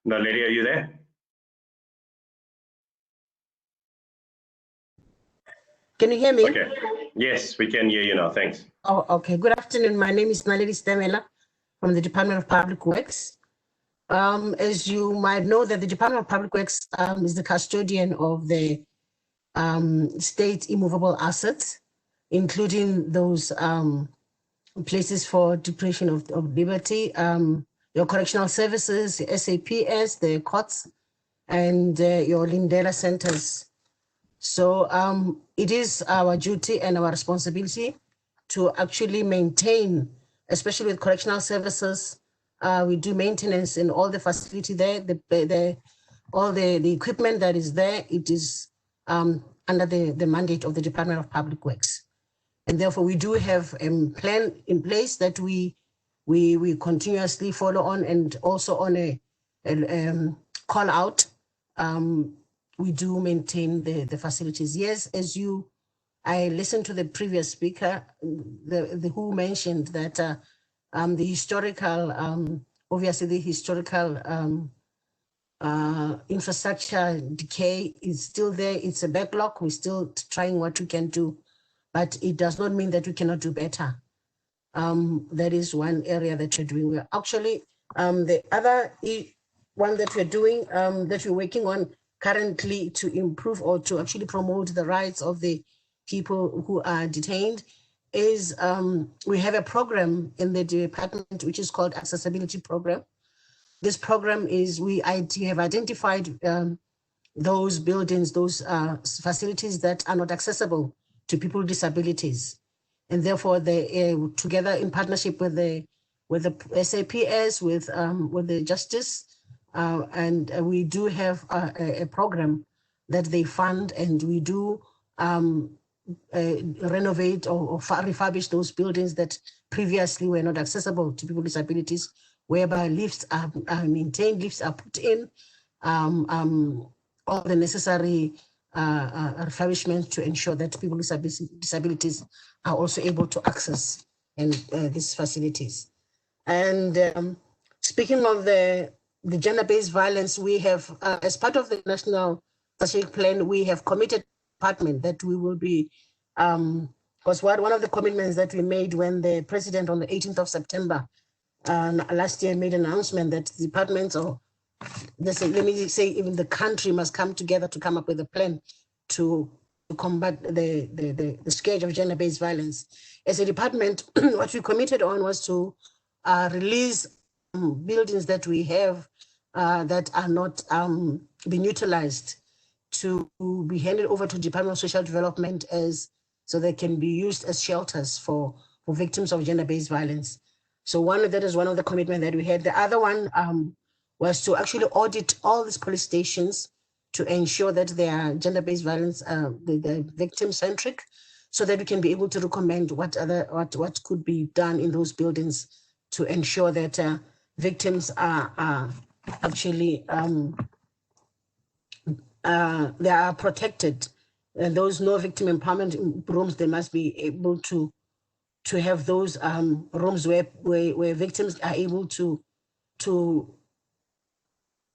Speaker 1: Naledi, are you there?
Speaker 9: Can you hear me?
Speaker 1: Okay. Yes, we can hear you now. Thanks.
Speaker 9: Oh, okay. Good afternoon. My name is Naledi Stemela from the Department of Public Works. As you might know, that the Department of Public Works is the custodian of the state immovable assets, including those places for deprivation of liberty, your correctional services, the SAPS, the courts, and your Lindela centers. So it is our duty and our responsibility to actually maintain, especially with correctional services. We do maintenance in all the facility there, all the equipment that is there. It is under the mandate of the Department of Public Works. And therefore we do have a plan in place that we continuously follow on, and also on a call out. We do maintain the facilities. Yes, I listened to the previous speaker, who mentioned that the historical, obviously the historical infrastructure decay is still there. It's a backlog. We're still trying what we can do, but it does not mean that we cannot do better. That is one area that we're doing. We're actually, the other one that we're doing, that we're working on currently to improve or to actually promote the rights of the people who are detained is we have a program in the department which is called Accessibility Program. This program is, we have identified those buildings, those facilities that are not accessible to people with disabilities. And therefore they together in partnership with the SAPS, with the Justice, and we do have a program that they fund, and we do renovate or refurbish those buildings that previously were not accessible to people with disabilities, whereby lifts are maintained, lifts are put in, all the necessary refurbishments to ensure that people with disabilities are also able to access these facilities. And speaking of the gender-based violence, we have, as part of the National Strategic Plan, we have committed department that we will be, because one of the commitments that we made when the president on the 18th of September last year made an announcement that the departments, or let me say even the country, must come together to come up with a plan to combat the scourge of gender-based violence. As a department, what we committed on was to release buildings that we have that are not being utilized, to be handed over to Department of Social Development as so they can be used as shelters for victims of gender-based violence. So that is one of the commitments that we had. The other one was to actually audit all these police stations to ensure that they are gender-based violence, the victim-centric, so that we can be able to recommend what could be done in those buildings to ensure that victims are actually they are protected. And those no victim empowerment rooms, they must be able to have those rooms where victims are able to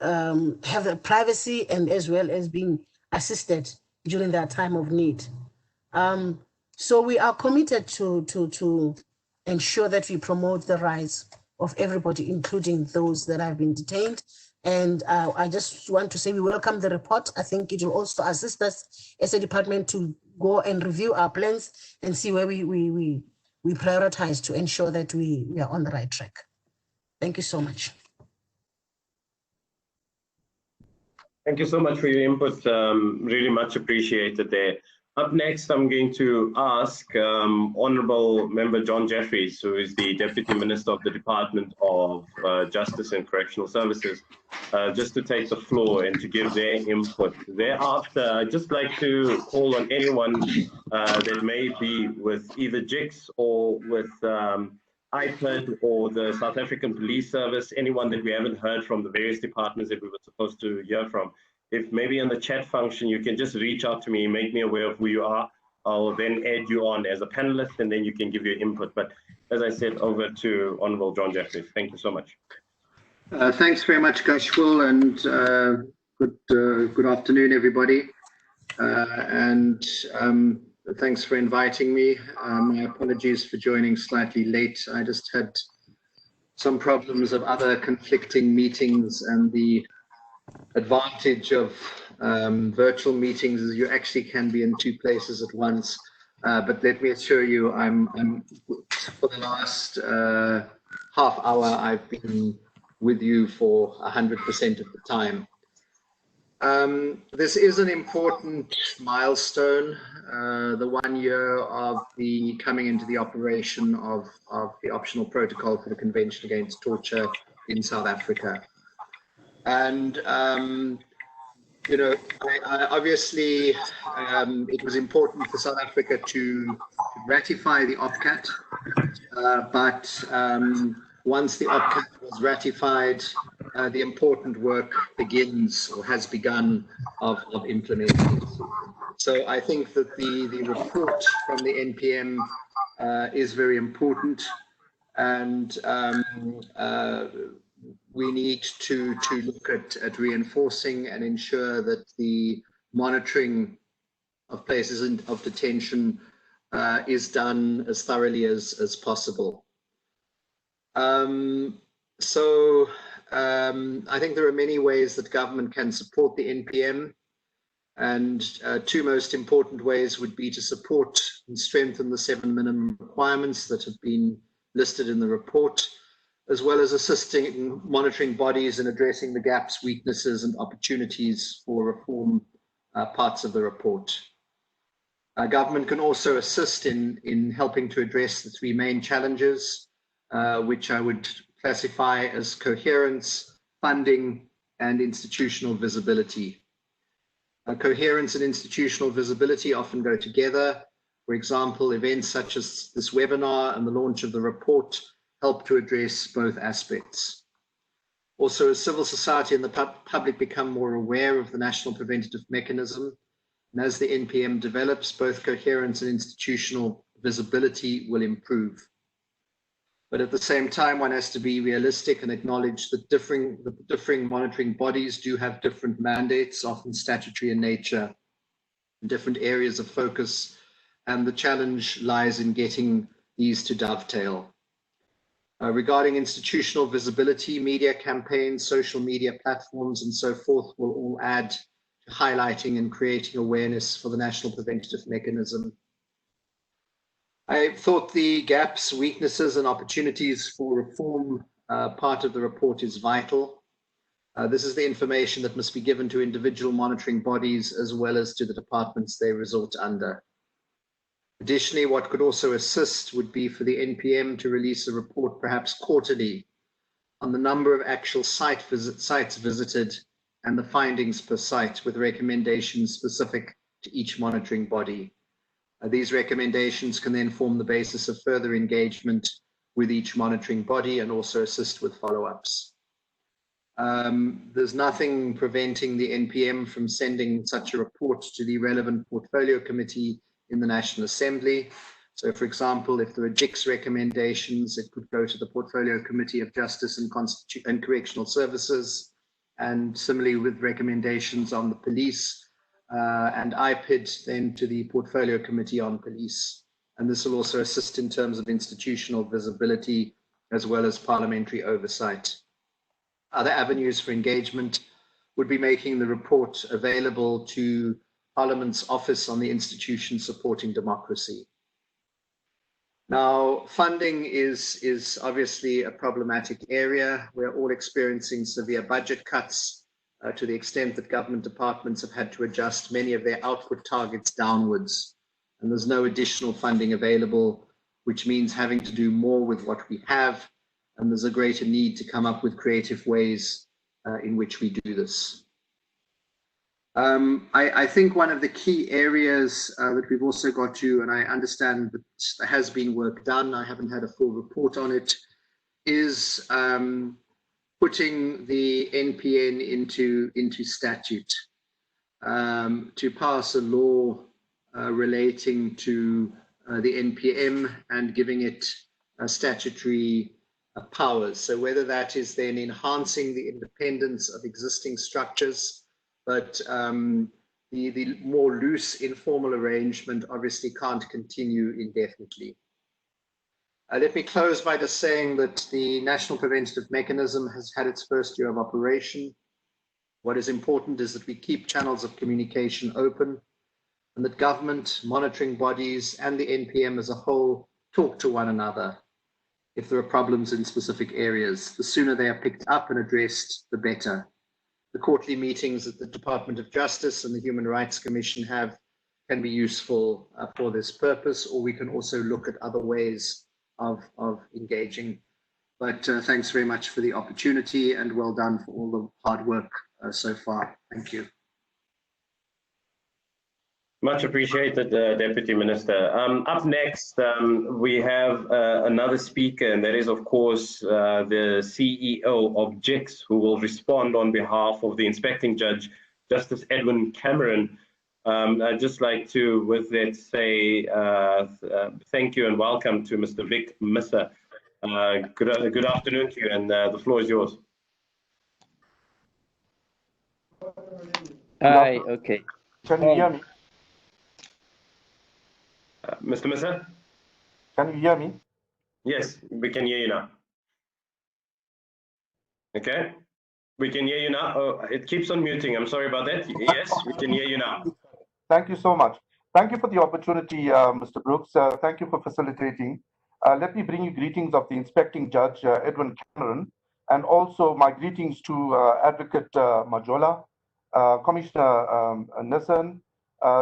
Speaker 9: have the privacy and as well as being assisted during their time of need. So we are committed to ensure that we promote the rights of everybody, including those that have been detained. And I just want to say we welcome the report. I think it will also assist us as a department to go and review our plans and see where we prioritize to ensure that we are on the right track. Thank you so much.
Speaker 1: Thank you so much for your input. Really much appreciated there. Up next, I'm going to ask Honourable Member John Jeffries, who is the Deputy Minister of the Department of Justice and Correctional Services, just to take the floor and to give their input. Thereafter, I'd just like to call on anyone that may be with either JIX or with IPID or the South African Police Service, anyone that we haven't heard from the various departments that we were supposed to hear from. If maybe in the chat function, you can just reach out to me, make me aware of who you are. I'll then add you on as a panelist, and then you can give your input. But as I said, over to Honourable John Jeffries. Thank you so much.
Speaker 10: Thanks very much, Gashwal, and good afternoon, everybody. Thanks for inviting me. My apologies for joining slightly late. I just had some problems of other conflicting meetings, and the advantage of virtual meetings is you actually can be in two places at once. But let me assure you, I'm for the last half hour, I've been with you for 100% of the time. This is an important milestone, the 1 year of the coming into the operation of the optional protocol for the Convention Against Torture in South Africa. And, you know, obviously it was important for South Africa to ratify the OPCAT, but once the OPCAT was ratified, the important work begins or has begun of implementing it. So I think that the report from the NPM is very important, and we need to look at reinforcing and ensure that the monitoring of places of detention is done as thoroughly as possible. I think there are many ways that government can support the NPM, and two most important ways would be to support and strengthen the 7 minimum requirements that have been listed in the report, as well as assisting monitoring bodies in addressing the gaps, weaknesses, and opportunities for reform parts of the report. Government can also assist in helping to address the three main challenges, which I would classify as coherence, funding, and institutional visibility. Coherence and institutional visibility often go together. For example, events such as this webinar and the launch of the report help to address both aspects. Also, as civil society and the public become more aware of the national preventative mechanism, and as the NPM develops, both coherence and institutional visibility will improve. But at the same time, one has to be realistic and acknowledge that the differing monitoring bodies do have different mandates, often statutory in nature, different areas of focus, and the challenge lies in getting these to dovetail. Regarding institutional visibility, media campaigns, social media platforms, and so forth will all add to highlighting and creating awareness for the national preventative mechanism. I thought the gaps, weaknesses, and opportunities for reform part of the report is vital. This is the information that must be given to individual monitoring bodies as well as to the departments they resort under. Additionally, what could also assist would be for the NPM to release a report perhaps quarterly on the number of actual sites visited and the findings per site, with recommendations specific to each monitoring body. These recommendations can then form the basis of further engagement with each monitoring body and also assist with follow-ups. There's nothing preventing the NPM from sending such a report to the relevant portfolio committee in the National Assembly. So, for example, if there are JICS recommendations, it could go to the Portfolio Committee of Justice and Correctional Services, and similarly with recommendations on the police and IPID, then to the Portfolio Committee on Police. And this will also assist in terms of institutional visibility as well as parliamentary oversight. Other avenues for engagement would be making the report available to Parliament's Office on the Institutions Supporting Democracy. Now, funding is obviously a problematic area. We're all experiencing severe budget cuts to the extent that government departments have had to adjust many of their output targets downwards. And there's no additional funding available, which means having to do more with what we have. And there's a greater need to come up with creative ways in which we do this. I think one of the key areas that we've also got to, and I understand that there has been work done, I haven't had a full report on it, is putting the NPN into statute, to pass a law relating to the NPM and giving it statutory powers. So whether that is then enhancing the independence of existing structures, but the more loose informal arrangement obviously can't continue indefinitely. Let me close by just saying that the National Preventative Mechanism has had its first year of operation. What is important is that we keep channels of communication open and that government, monitoring bodies, and the NPM as a whole talk to one another if there are problems in specific areas. The sooner they are picked up and addressed, the better. The quarterly meetings that the Department of Justice and the Human Rights Commission have can be useful for this purpose, or we can also look at other ways of engaging. But thanks very much for the opportunity, and well done for all the hard work so far. Thank you.
Speaker 1: Much appreciated, Deputy Minister. Up next, we have another speaker, and that is, of course, the CEO of JICS, who will respond on behalf of the Inspecting Judge, Justice Edwin Cameron. I'd just like to, with that, say thank you and welcome to Mr. Vic Missa. Good afternoon to you, and the floor is yours.
Speaker 11: Hi, okay.
Speaker 12: Can you hear me?
Speaker 1: Mr. Missa?
Speaker 12: Can you hear me?
Speaker 1: Yes, we can hear you now. Okay, we can hear you now. Oh, it keeps on muting. I'm sorry about that. Yes, we can hear you now.
Speaker 12: Thank you so much. Thank you for the opportunity, Mr. Brooks. Thank you for facilitating. Let me bring you greetings of the Inspecting Judge, Edwin Cameron, and also my greetings to Advocate Majola, Commissioner Nissan,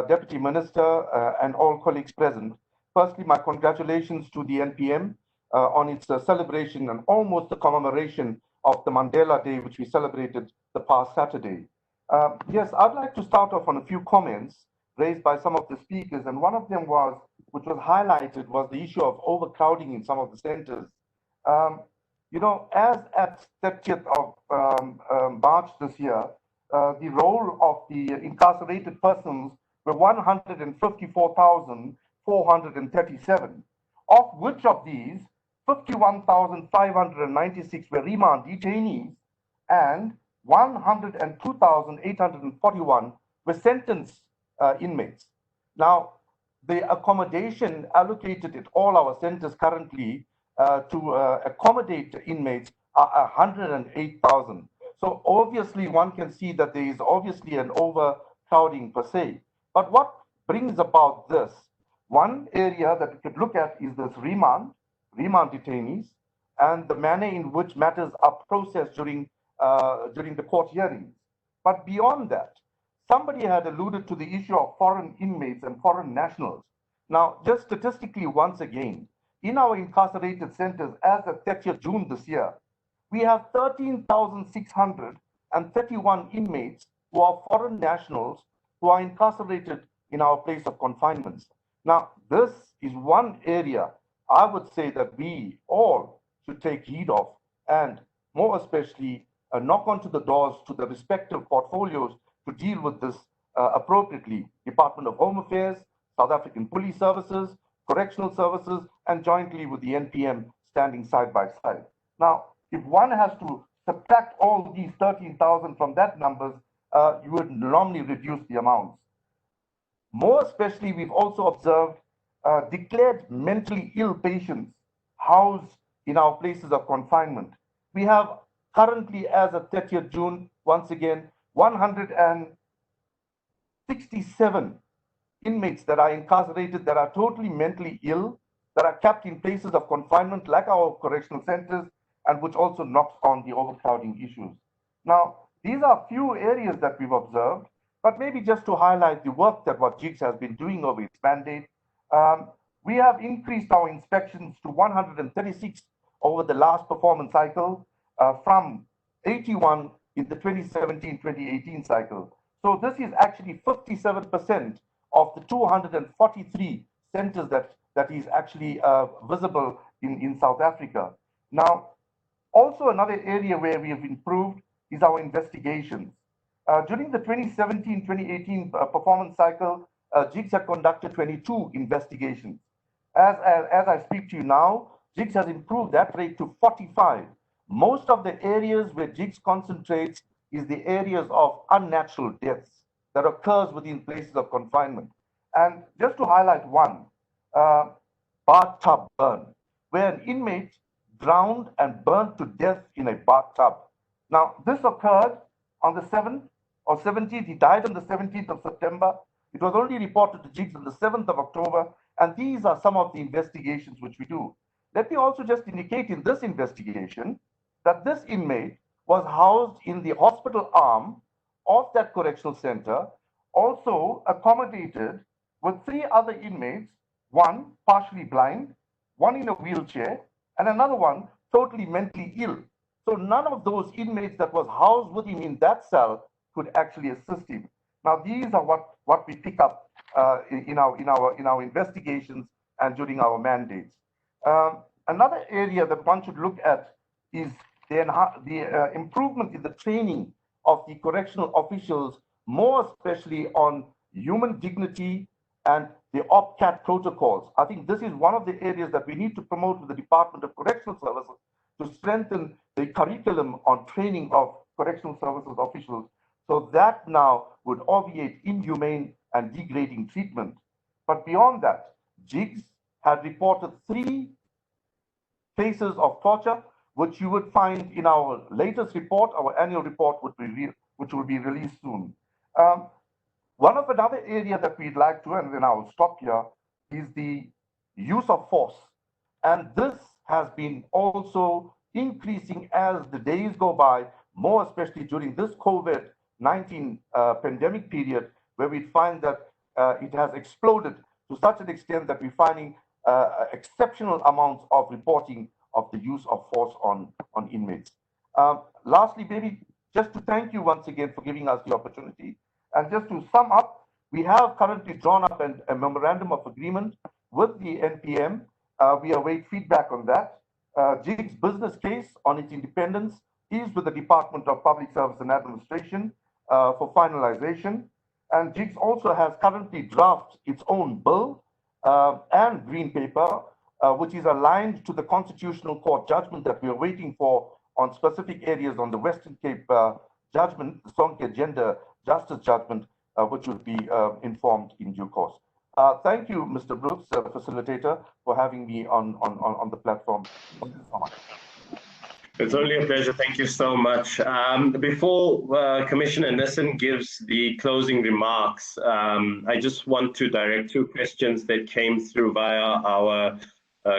Speaker 12: Deputy Minister, and all colleagues present. Firstly, my congratulations to the NPM on its celebration and almost the commemoration of the Mandela Day, which we celebrated the past Saturday. Yes, I'd like to start off on a few comments raised by some of the speakers, and one of them was, which was highlighted, was the issue of overcrowding in some of the centers. You know, as at 30th of March this year, the role of the incarcerated persons were 154,437, of which of these 51,596 were remand detainees and 102,841 were sentenced inmates. Now, the accommodation allocated at all our centers currently to accommodate inmates are 108,000. So obviously one can see that there is obviously an overcrowding per se. But what brings about this? One area that we could look at is this remand detainees, and the manner in which matters are processed during the court hearings. But beyond that, somebody had alluded to the issue of foreign inmates and foreign nationals. Now, just statistically, once again, in our incarcerated centers as of 30th June this year, we have 13,631 inmates who are foreign nationals who are incarcerated in our place of confinement. Now, this is one area I would say that we all should take heed of, and more especially knock onto the doors to the respective portfolios to deal with this appropriately. Department of Home Affairs, South African Police Services, Correctional Services, and jointly with the NPM standing side by side. Now, if one has to subtract all these 13,000 from that numbers, you would normally reduce the amounts. More especially, we've also observed declared mentally ill patients housed in our places of confinement. We have currently, as of 30th June, once again, 167 inmates that are incarcerated that are totally mentally ill, that are kept in places of confinement like our correctional centers, and which also knocks on the overcrowding issues. Now, these are few areas that we've observed, but maybe just to highlight the work that what JIGS has been doing over its mandate, we have increased our inspections to 136 over the last performance cycle from 81 in the 2017-2018 cycle. So this is actually 57% of the 243 centers that is actually visible in South Africa. Now, also another area where we have improved is our investigations. During the 2017-2018 performance cycle, JIGS had conducted 22 investigations. As I speak to you now, JIGS has improved that rate to 45. Most of the areas where JIGS concentrates is the areas of unnatural deaths that occurs within places of confinement. And just to highlight one, bathtub burn, where an inmate drowned and burned to death in a bathtub. Now, this occurred on the 7th or 17th. He died on the 17th of September. It was only reported to JIGS on the 7th of October. And these are some of the investigations which we do. Let me also just indicate in this investigation that this inmate was housed in the hospital arm of that correctional center, also accommodated with 3 other inmates, one partially blind, one in a wheelchair, and another one totally mentally ill. So none of those inmates that was housed with him in that cell could actually assist him. Now, these are what we pick up in our investigations and during our mandates. Another area that one should look at is the improvement in the training of the correctional officials, more especially on human dignity and the OPCAT protocols. I think this is one of the areas that we need to promote with the Department of Correctional Services to strengthen the curriculum on training of correctional services officials. So that now would obviate inhumane and degrading treatment. But beyond that, JIGS had reported 3 cases of torture, which you would find in our latest report, our annual report, which will be released soon. One of another area that we'd like to, and then I'll stop here, is the use of force. And this has been also increasing as the days go by, more especially during this COVID-19 pandemic period, where we find that it has exploded to such an extent that we're finding exceptional amounts of reporting of the use of force on inmates. Lastly, maybe just to thank you once again for giving us the opportunity. And just to sum up, we have currently drawn up a memorandum of agreement with the NPM. We await feedback on that. JIG's business case on its independence is with the Department of Public Service and Administration for finalization. And JIGS also has currently drafted its own bill and green paper, which is aligned to the Constitutional Court judgment that we are waiting for on specific areas on the Western Cape judgment, the Sonke Gender Justice judgment, which will be informed in due course. Thank you, Mr. Brooks, facilitator, for having me on the platform. Thank you so much.
Speaker 1: It's only a pleasure. Thank you so much. Before Commissioner Nissen gives the closing remarks, I just want to direct 2 questions that came through via our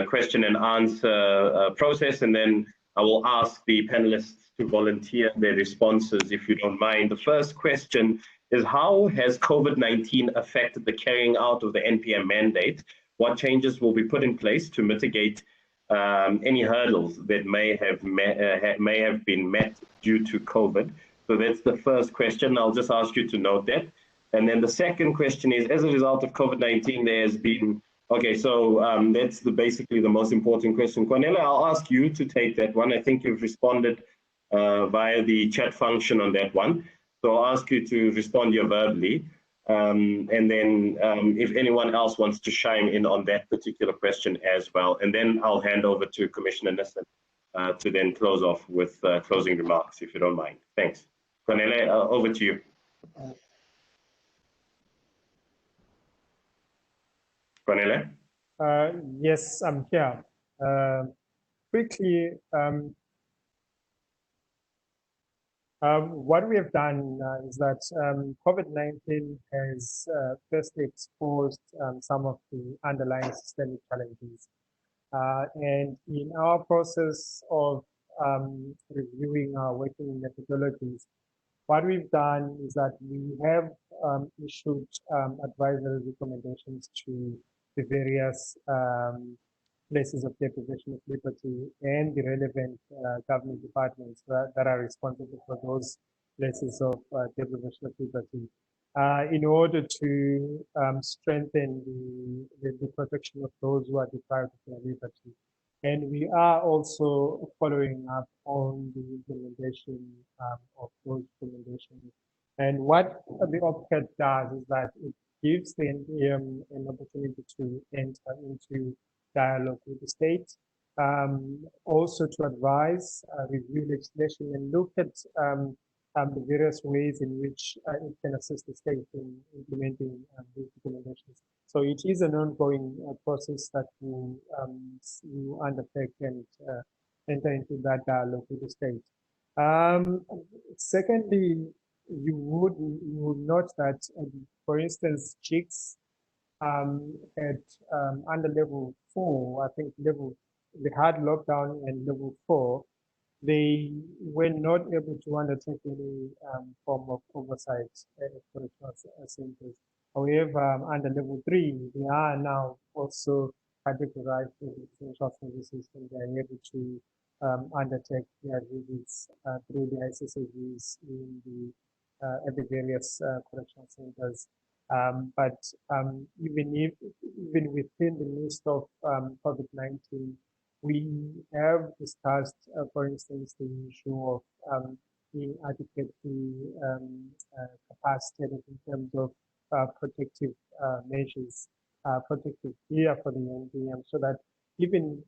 Speaker 1: question and answer process, and then I will ask the panelists to volunteer their responses, if you don't mind. The first question is how has COVID-19 affected the carrying out of the NPM mandate? What changes will be put in place to mitigate any hurdles that may have been met due to COVID? So that's the first question. I'll just ask you to note that. And then the second question is, as a result of COVID-19, there has been, okay, so that's basically the most important question. Cornelia, I'll ask you to take that one. I think you've responded via the chat function on that one. So I'll ask you to respond here verbally. And then if anyone else wants to chime in on that particular question as well. And then I'll hand over to Commissioner Nissen to then close off with closing remarks, if you don't mind. Thanks. Cornelia, over to you. Cornelia?
Speaker 5: Yes, I'm here. Quickly, what we have done is that COVID-19 has firstly exposed some of the underlying systemic challenges. And in our process of reviewing our working methodologies, what we've done is that we have issued advisory recommendations to the various places of deprivation of liberty and the relevant government departments that are responsible for those places of deprivation of liberty in order to strengthen the protection of those who are deprived of their liberty. And we are also following up on the implementation of those recommendations. And what the OPCAT does is that it gives the NPM an opportunity to enter into dialogue with the state, also to advise, review legislation, and look at the various ways in which it can assist the state in implementing these recommendations. So it is an ongoing process that you undertake and enter into that dialogue with the state. Secondly, you would note that, for instance, chicks at under level 4, I think the hard lockdown and level 4, they were not able to undertake any form of oversight at correctional centers. However, under level 3, they are now also categorized in the essential services, and they are able to undertake their visits through the ICCVs at the various correctional centers. But even within the midst of COVID-19, we have discussed, for instance, the issue of being adequately capacitated in terms of protective measures, protective gear for the NPM, so that even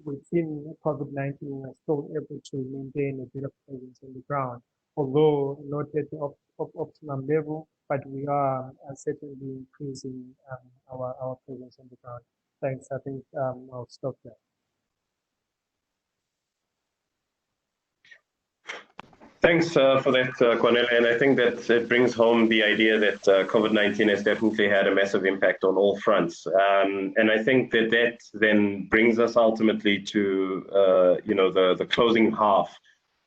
Speaker 5: within COVID-19, we are still able to maintain a bit of presence on the ground, although not at the optimum level, but we are certainly increasing our presence on the ground. Thanks. I think I'll stop there.
Speaker 1: Thanks for that, Cornelia. And I think that it brings home the idea that COVID-19 has definitely had a massive impact on all fronts. And I think that then brings us ultimately to, the closing half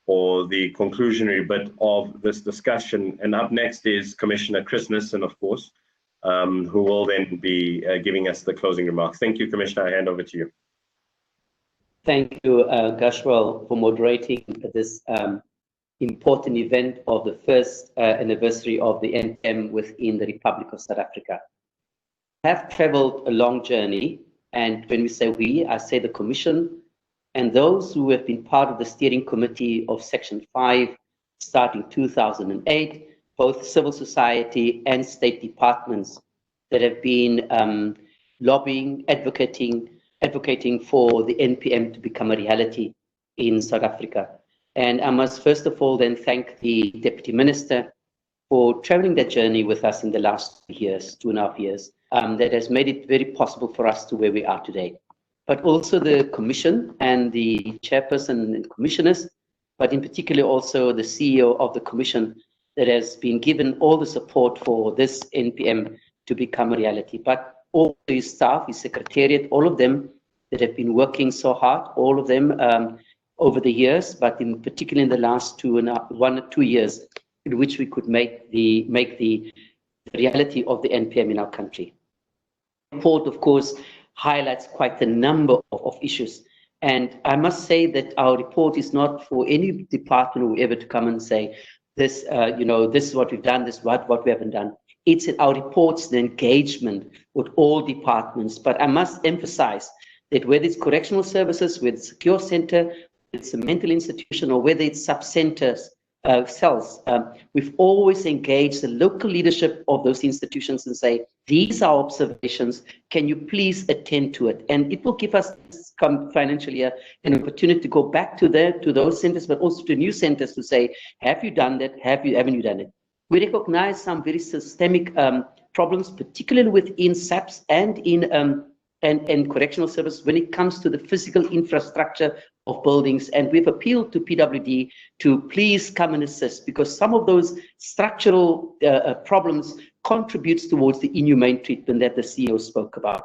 Speaker 1: or the conclusionary bit of this discussion. And up next is Commissioner Chris Nissen, of course, who will then be giving us the closing remarks. Thank you, Commissioner. I hand over to you.
Speaker 11: Thank you, Gashwal, for moderating this important event of the first anniversary of the NPM within the Republic of South Africa. I have traveled a long journey, and when we say we, I say the Commission and those who have been part of the steering committee of Section 5 starting 2008, both civil society and state departments that have been lobbying, advocating for the NPM to become a reality in South Africa. And I must first of all then thank the Deputy Minister for traveling that journey with us in the last 2.5 years, that has made it very possible for us to where we are today. But also the Commission and the Chairperson and Commissioners, but in particular also the CEO of the Commission that has been given all the support for this NPM to become a reality. But all his staff, his secretariat, all of them that have been working so hard, all of them over the years, but in particular in the last 1 or 2 years, in which we could make the reality of the NPM in our country. The report, of course, highlights quite a number of issues. And I must say that our report is not for any department or whoever to come and say, this, this is what we've done, this is what we haven't done. It's our report's the engagement with all departments. But I must emphasize that whether it's correctional services, whether it's a secure center, whether it's a mental institution, or whether it's sub-centers, cells, we've always engaged the local leadership of those institutions and say, these are observations, can you please attend to it? And it will give us come financial year an opportunity to go back to those centers, but also to new centers to say, have you done that? Haven't you done it? We recognize some very systemic problems, particularly within SAPS and in correctional service when it comes to the physical infrastructure of buildings. And we've appealed to PWD to please come and assist, because some of those structural problems contributes towards the inhumane treatment that the CEO spoke about.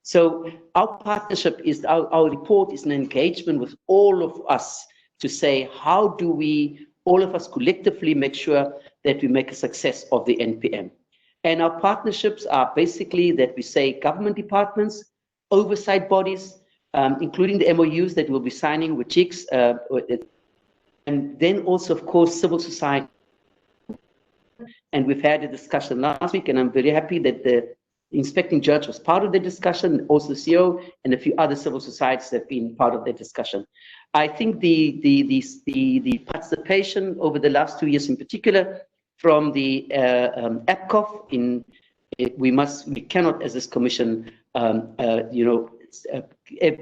Speaker 11: So our partnership is, our report is an engagement with all of us to say, how do we, all of us collectively, make sure that we make a success of the NPM? And our partnerships are basically that we say government departments, oversight bodies, including the MOUs that we'll be signing with CHICS, and then also, of course, civil society. And we've had a discussion last week, and I'm very happy that the inspecting judge was part of the discussion, also the CEO, and a few other civil societies have been part of the discussion. I think the participation over the last 2 years in particular from the APCOF, we cannot, as this commission,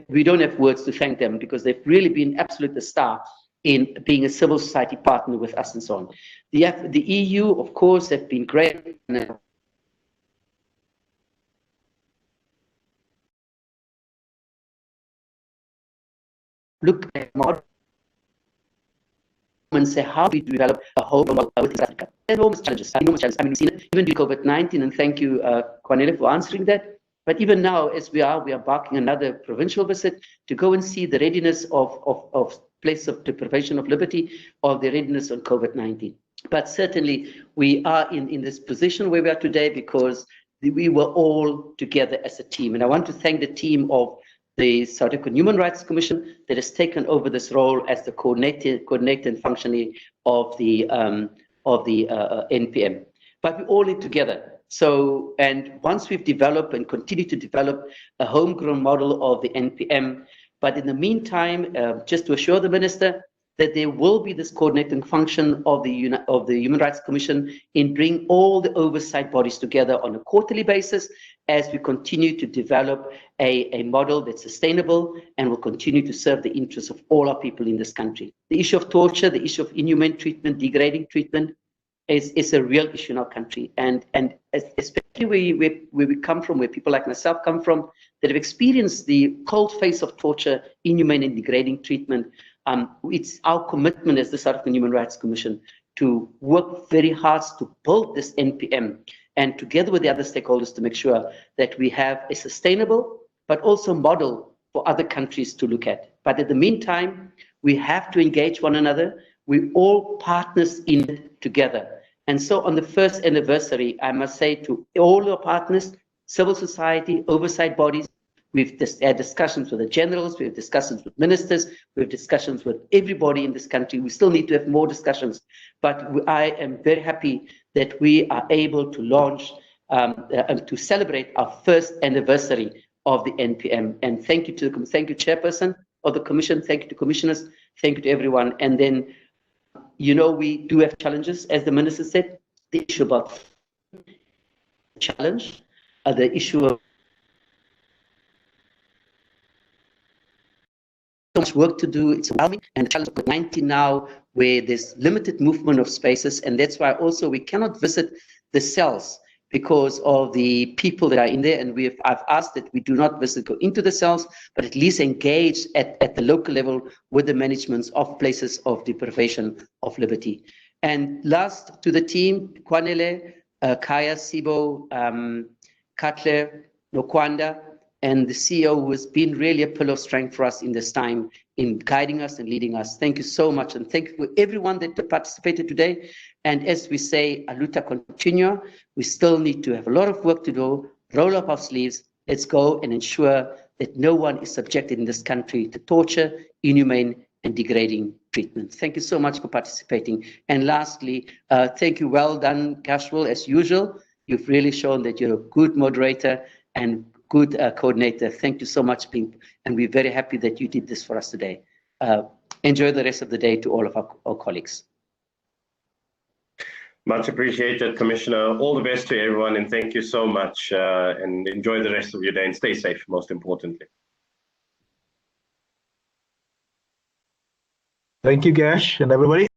Speaker 11: we don't have words to thank them, because they've really been absolute the star in being a civil society partner with us and so on. The EU, of course, have been great. Look at model and say, how do we develop a home model with South Africa? Enormous challenges, enormous challenges. I mean, we've seen it even during COVID-19, and thank you, Cornelia, for answering that. But even now, as we are embarking another provincial visit to go and see the readiness of place of deprivation of liberty, or the readiness on COVID-19. But certainly, we are in this position where we are today because we were all together as a team. And I want to thank the team of the South African Human Rights Commission that has taken over this role as the coordinator and functioning of the NPM. But we all in together. So, and once we've developed and continue to develop a homegrown model of the NPM, but in the meantime, just to assure the minister that there will be this coordinating function of the Human Rights Commission in bringing all the oversight bodies together on a quarterly basis as we continue to develop a model that's sustainable and will continue to serve the interests of all our people in this country. The issue of torture, the issue of inhumane treatment, degrading treatment is a real issue in our country. And especially where we come from, where people like myself come from, that have experienced the cold face of torture, inhumane and degrading treatment. It's our commitment as the South African Human Rights Commission to work very hard to build this NPM, and together with the other stakeholders to make sure that we have a sustainable but also model for other countries to look at. But in the meantime, we have to engage one another. We're all partners in it together. And so on the first anniversary, I must say to all our partners, civil society, oversight bodies, we've had discussions with the generals, we have discussions with ministers, we have discussions with everybody in this country. We still need to have more discussions, but I am very happy that we are able to launch, to celebrate our first anniversary of the NPM. And thank you to Chairperson of the Commission, thank you to Commissioners, thank you to everyone. And then, you know, we do have challenges, as the Minister said, the issue about challenge, the issue of so much work to do, it's overwhelming, and the challenge of COVID-19 now, where there's limited movement of spaces, and that's why also we cannot visit the cells because of the people that are in there, and I've asked that we do not go into the cells, but at least engage at the local level with the managements of places of deprivation of liberty. And last, to the team, Kwanele, Kaya, Sibo, Katler, Nokwanda, and the CEO, who has been really a pillar of strength for us in this time, in guiding us and leading us. Thank you so much, and thank you for everyone that participated today. And as we say, a luta continua. We still need to have a lot of work to do, roll up our sleeves, let's go and ensure that no one is subjected in this country to torture, inhumane and degrading treatment. Thank you so much for participating. And lastly, thank you, well done, Gashwal, as usual. You've really shown that you're a good moderator and good coordinator. Thank you so much, Pink, and we're very happy that you did this for us today. Enjoy the rest of the day to all of our colleagues.
Speaker 1: Much appreciated, Commissioner. All the best to everyone, and thank you so much, and enjoy the rest of your day and stay safe, most importantly.
Speaker 4: Thank you, Gash, and everybody.